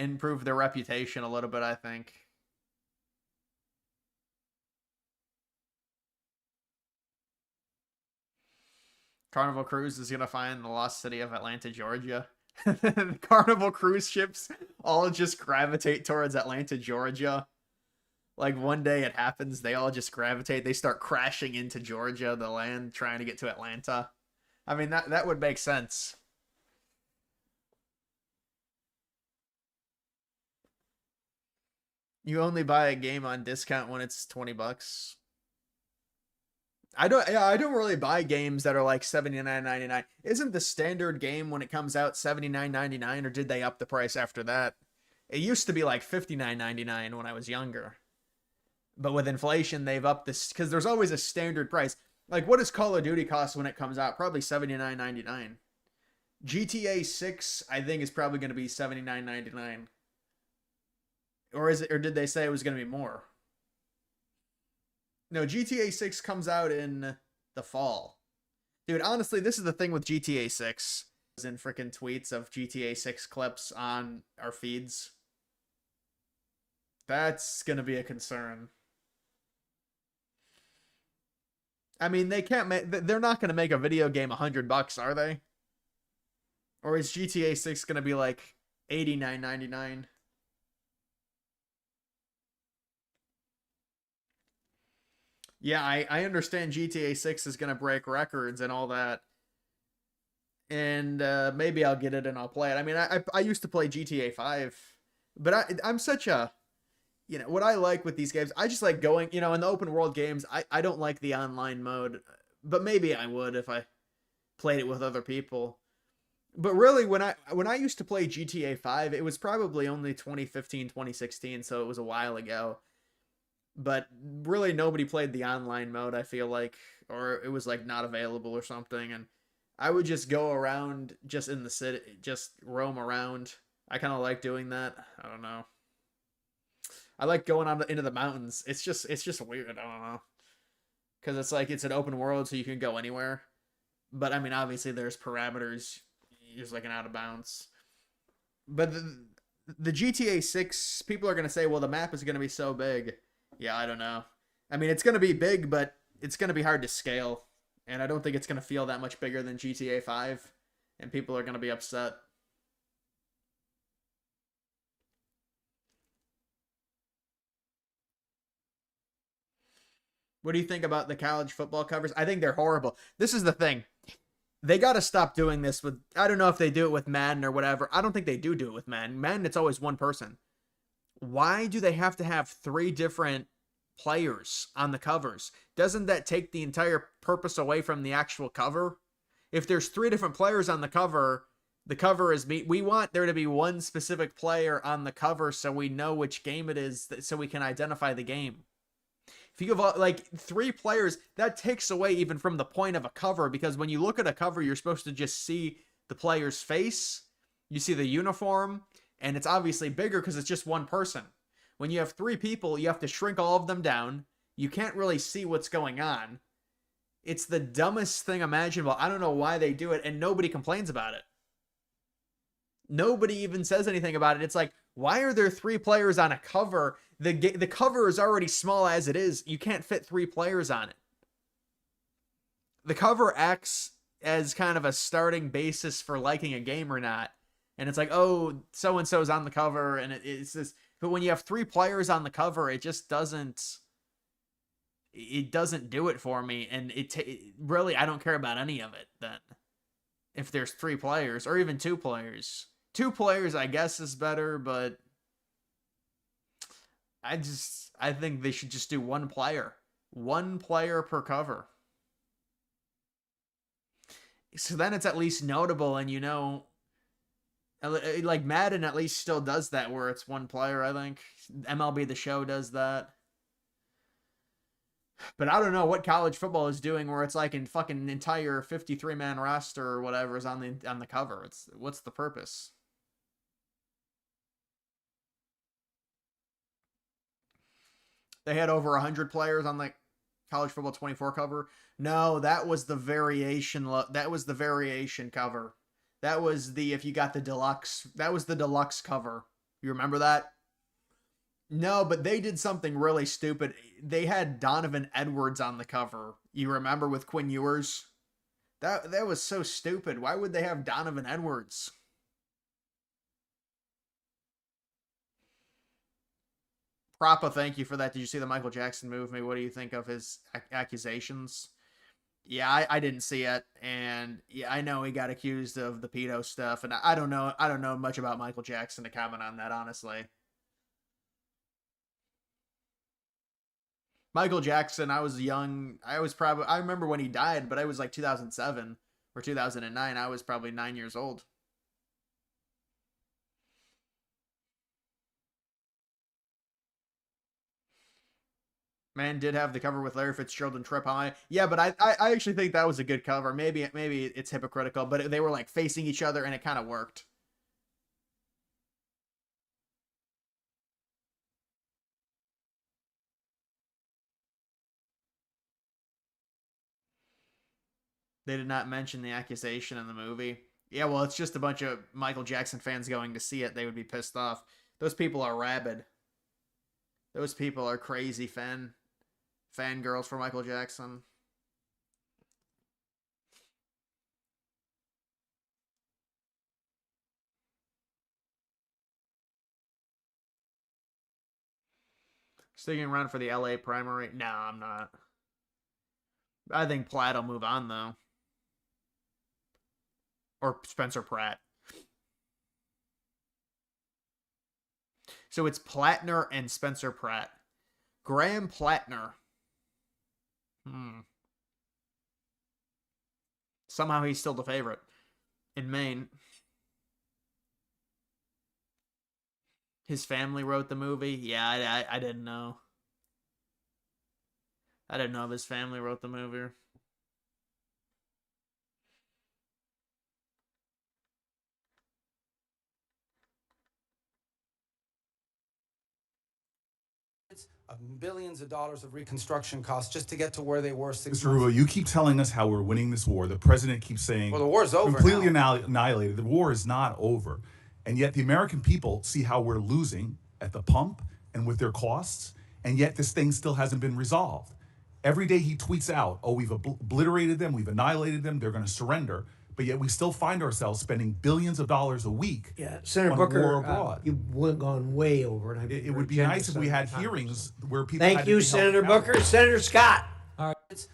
improve their reputation a little bit, I think. Carnival Cruise is going to find the lost city of Atlanta, Georgia. The Carnival cruise ships all just gravitate towards Atlanta, Georgia. Like one day it happens, they all just gravitate. They start crashing into Georgia, the land, trying to get to Atlanta. I mean, that would make sense. You only buy a game on discount when it's $20. I don't really buy games that are like $79.99. Isn't the standard game when it comes out $79.99, or did they up the price after that? It used to be like $59.99 when I was younger. But with inflation, they've upped this because there's always a standard price. Like, what does Call of Duty cost when it comes out? Probably $79.99. GTA 6, I think, is probably going to be $79.99. Or did they say it was going to be more? No, GTA 6 comes out in the fall. Dude, honestly, this is the thing with GTA 6. In freaking tweets of GTA 6 clips on our feeds. That's going to be a concern. I mean, they're not going to make a video game $100, are they? Or is GTA 6 going to be like $89.99? Yeah, I understand GTA 6 is going to break records and all that. And maybe I'll get it and I'll play it. I mean, I used to play GTA 5, but I'm such a, you know, what I like with these games, I just like going, you know, in the open world games, I don't like the online mode, but maybe I would if I played it with other people. But really, when I used to play GTA 5, it was probably only 2015, 2016, so it was a while ago. But really, nobody played the online mode, I feel like, or it was like not available or something. And I would just go around, just in the city, just roam around. I kind of like doing that. I don't know. I like going into the mountains. It's just weird. I don't know, because it's like it's an open world, so you can go anywhere. But I mean, obviously, there's parameters. There's like an out of bounds. But the GTA 6, people are gonna say, well, the map is gonna be so big. Yeah, I don't know. I mean, it's gonna be big, but it's gonna be hard to scale, and I don't think it's gonna feel that much bigger than GTA 5, and people are gonna be upset. What do you think about the college football covers? I think they're horrible. This is the thing. They got to stop doing this with, I don't know if they do it with Madden or whatever. I don't think they do it with Madden. Madden, it's always one person. Why do they have to have 3 different players on the covers? Doesn't that take the entire purpose away from the actual cover? If there's 3 different players on the cover is we want there to be one specific player on the cover so we know which game it is, so we can identify the game. If you have like 3 players, that takes away even from the point of a cover, because when you look at a cover, you're supposed to just see the player's face, you see the uniform, and it's obviously bigger because it's just one person. When you have 3 people, you have to shrink all of them down. You can't really see what's going on. It's the dumbest thing imaginable. I don't know why they do it, and nobody complains about it. Nobody even says anything about it. It's like, why are there 3 players on a cover? The cover is already small as it is. You can't fit 3 players on it. The cover acts as kind of a starting basis for liking a game or not. And it's like, oh, so-and-so's on the cover, and it's this. But when you have 3 players on the cover, it just doesn't. It doesn't do it for me, and really, I don't care about any of it then. If there's 3 players, or even 2 players. 2 players, I guess, is better, but I think they should just do 1 player. 1 player per cover. So then it's at least notable, and you know, like Madden at least still does that where it's 1 player, I think. MLB The Show does that. But I don't know what college football is doing where it's like in fucking entire 53-man roster or whatever is on the cover. What's the purpose? They had over 100 players on the College Football 24 cover. No, that was the variation. That was the variation cover. That was the, if you got the deluxe, that was the deluxe cover. You remember that? No, but they did something really stupid. They had Donovan Edwards on the cover. You remember, with Quinn Ewers? That was so stupid. Why would they have Donovan Edwards? Propa, thank you for that. Did you see the Michael Jackson movie? What do you think of his accusations? Yeah, I didn't see it, and yeah, I know he got accused of the pedo stuff, and I don't know much about Michael Jackson to comment on that, honestly. Michael Jackson, I was young. I remember when he died, but I was like 2007 or 2009. I was probably 9 years old. Man did have the cover with Larry Fitzgerald and Trip High. Yeah, but I actually think that was a good cover. Maybe it's hypocritical, but they were like facing each other and it kind of worked. They did not mention the accusation in the movie. Yeah, well, it's just a bunch of Michael Jackson fans going to see it. They would be pissed off. Those people are rabid. Those people are crazy fangirls for Michael Jackson. Sticking around for the LA primary? No, I'm not. I think Platt will move on, though. Or Spencer Pratt. So it's Plattner and Spencer Pratt. Graham Plattner. Somehow he's still the favorite in Maine. His family wrote the movie. Yeah, I didn't know. I didn't know if his family wrote the movie. Of billions of dollars of reconstruction costs just to get to where they were 6 Mr. months. Rubio, you keep telling us how we're winning this war. The president keeps saying, Well, the war's over completely now. annihilated. The war is not over. And yet the American people see how we're losing at the pump and with their costs, and yet this thing still hasn't been resolved. Every day he tweets out, oh, we've obliterated them, we've annihilated them, they're going to surrender. But yet we still find ourselves spending billions of dollars a week Senator on Booker, war abroad. you've gone way over. And It would be nice if we had hearings where people Thank had to you, be held Senator accountable. Booker. Senator Scott. All right.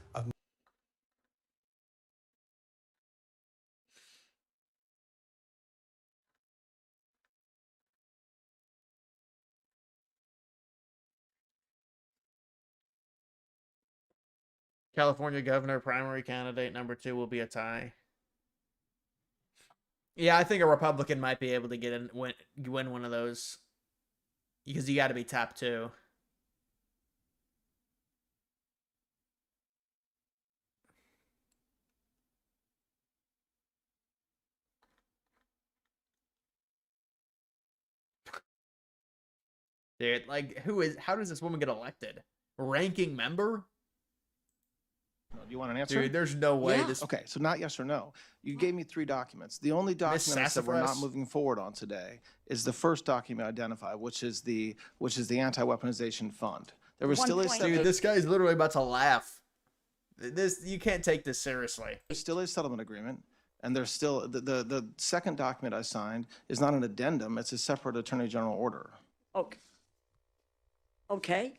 California governor primary candidate number 2 will be a tie. Yeah, I think a Republican might be able to get in, win one of those, because you got to be top 2. Dude, like, how does this woman get elected? Ranking member? Do you want an answer? Dude, there's no way this. Okay, so not yes or no. You gave me 3 documents. The only document that we're not Sassafras? moving forward on today is the first document identified, which is the anti-weaponization fund. There was still a Dude, this guy's literally about to laugh. You can't take this seriously. There's still a settlement agreement, and there's still the second document I signed is not an addendum. It's a separate Attorney General order. Okay. Okay.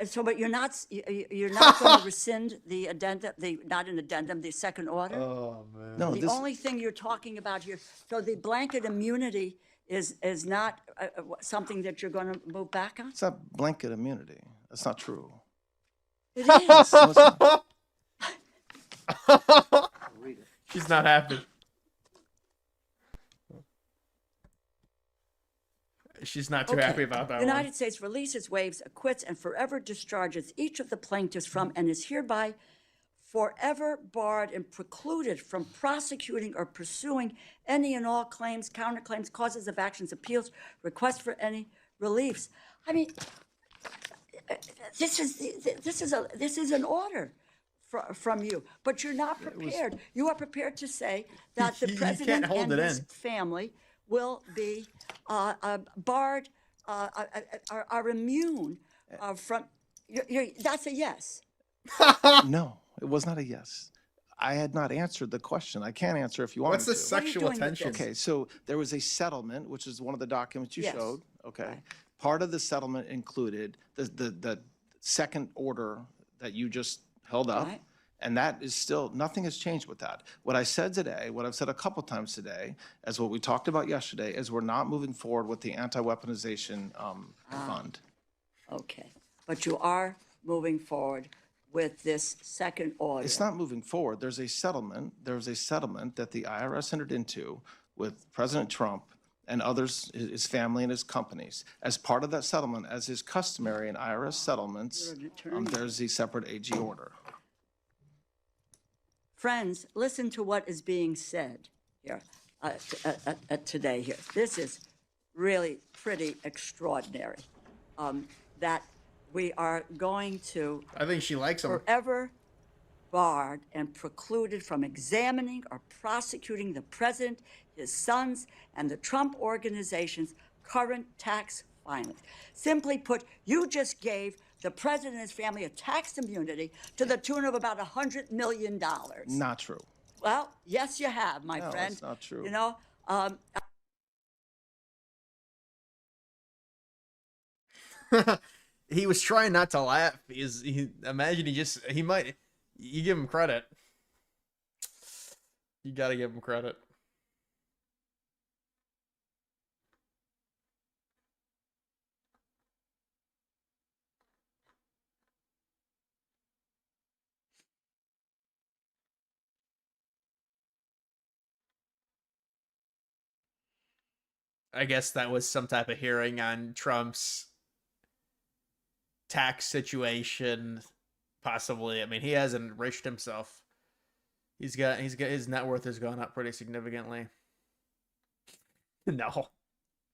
So, but you're not going to rescind the addendum, not an addendum, the second order? Oh, man. No, The only thing you're talking about here, so the blanket immunity is not something that you're going to move back on? It's not blanket immunity. That's not true. It No, is. it's not. She's not happy. She's not too happy about that The one. United States releases, waives, acquits, and forever discharges each of the plaintiffs from and is hereby forever barred and precluded from prosecuting or pursuing any and all claims, counterclaims, causes of actions, appeals, requests for any reliefs. I mean, this is an order from you, but you're not prepared. You are prepared to say that the president and his family will be barred, are immune from. That's a yes. No, it was not a yes. I had not answered the question. I can't answer if you want me to. What's the sexual tension? Okay, so there was a settlement, which is one of the documents you Yes. showed. Okay. Part of the settlement included the second order that you just held up. Right. And that is still, nothing has changed with that. What I said today, what I've said a couple times today, as what we talked about yesterday, is we're not moving forward with the anti-weaponization fund. Okay, but you are moving forward with this second order. It's not moving forward. There's a settlement. There's a settlement that the IRS entered into with President Trump and others, his family and his companies. As part of that settlement, as is customary in IRS settlements, You're an attorney. there's the separate AG order. Friends, listen to what is being said here today here. This is really pretty extraordinary, that we are going to I think she likes him. forever barred and precluded from examining or prosecuting the president, his sons, and the Trump organization's current tax filings. Simply put, you just gave the president and his family a tax immunity to the tune of about $100 million. Not true. Well, yes, you have, my No, friend. it's not true. You know, He was trying not to laugh because imagine he might. You give him credit. You got to give him credit. I guess that was some type of hearing on Trump's tax situation, possibly. I mean, he has enriched himself. He's got his net worth has gone up pretty significantly. No.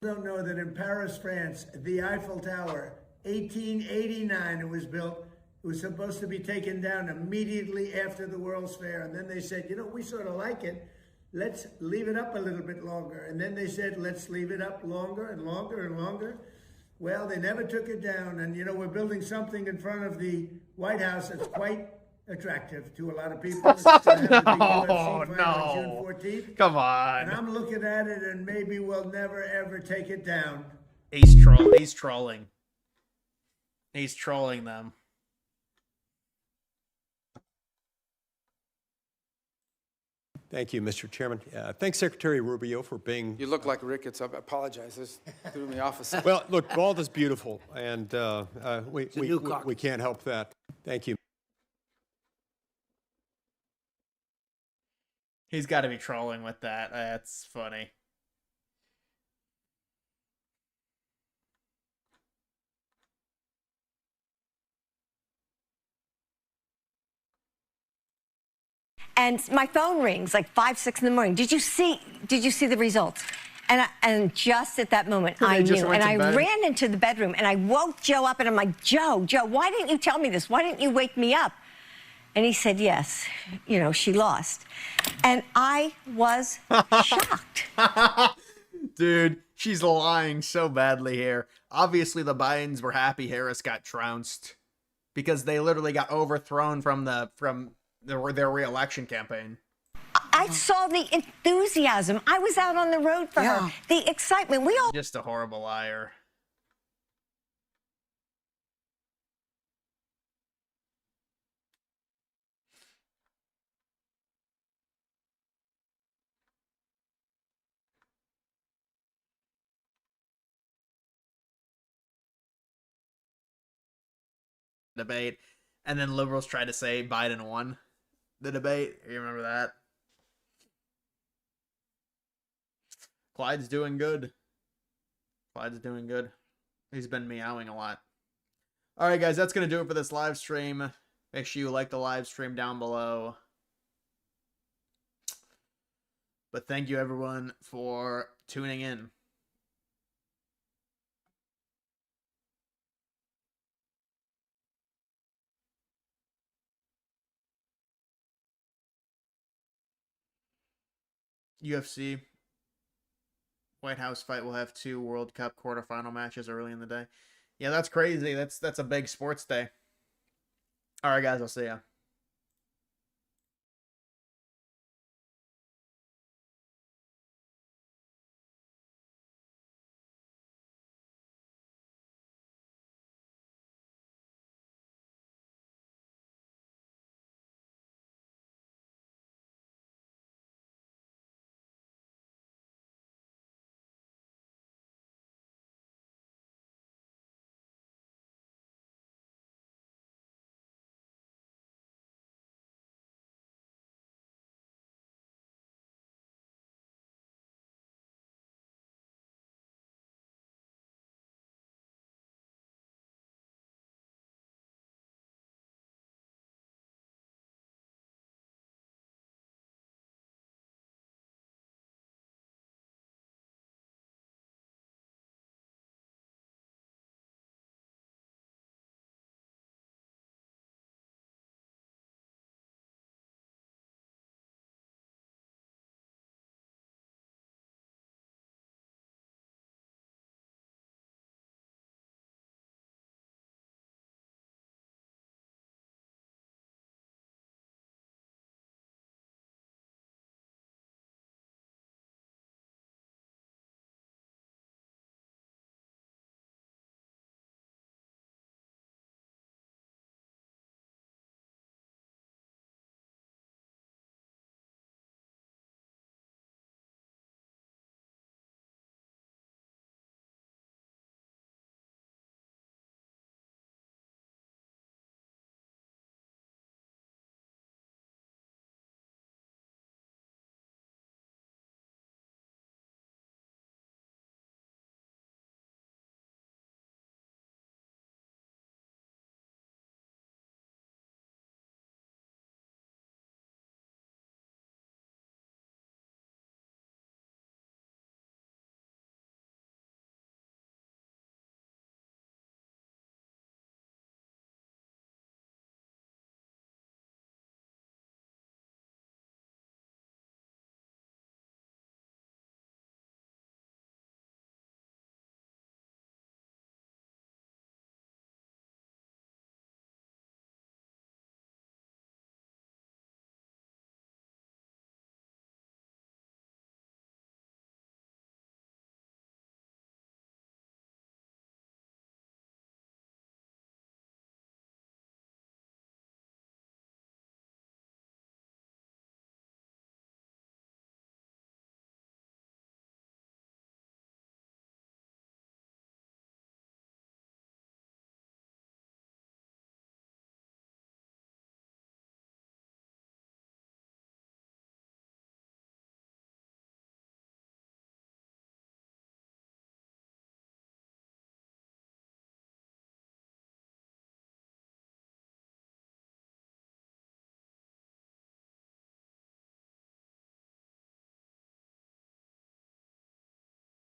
Don't know that in Paris, France, the Eiffel Tower, 1889 it was built. It was supposed to be taken down immediately after the World's Fair. And then they said, you know, we sort of like it. Let's leave it up a little bit longer. And then they said, let's leave it up longer and longer and longer. Well, they never took it down. And, you know, we're building something in front of the White House that's quite attractive to a lot of people. It's gonna have the big UFC fight on June 14th. Come on. And I'm looking at it, and maybe we'll never, ever take it down. He's trolling. He's trolling them. Thank you, Mr. Chairman. Thanks, Secretary Rubio, for being... You look like Ricketts. I apologize. This threw me off a second. Well, look, bald is beautiful, and we can't help that. Thank you. He's got to be trolling with that. That's funny. And my phone rings like 5, 6 in the morning. Did you see the results? And just at that moment, I knew. And I ran into the bedroom and I woke Joe up and I'm like, Joe, why didn't you tell me this? Why didn't you wake me up? And he said, yes, you know, she lost. And I was shocked. Dude, she's lying so badly here. Obviously, the Bidens were happy Harris got trounced because they literally got overthrown from their re-election campaign. I saw the enthusiasm. I was out on the road for her. The excitement. We all just a horrible liar. Debate, and then liberals tried to say Biden won the debate. You remember that? Clyde's doing good. He's been meowing a lot. All right, guys, that's going to do it for this live stream. Make sure you like the live stream down below. But thank you, everyone, for tuning in. UFC White House fight will have 2 World Cup quarterfinal matches early in the day. Yeah, that's crazy. That's a big sports day. All right, guys, I'll see ya.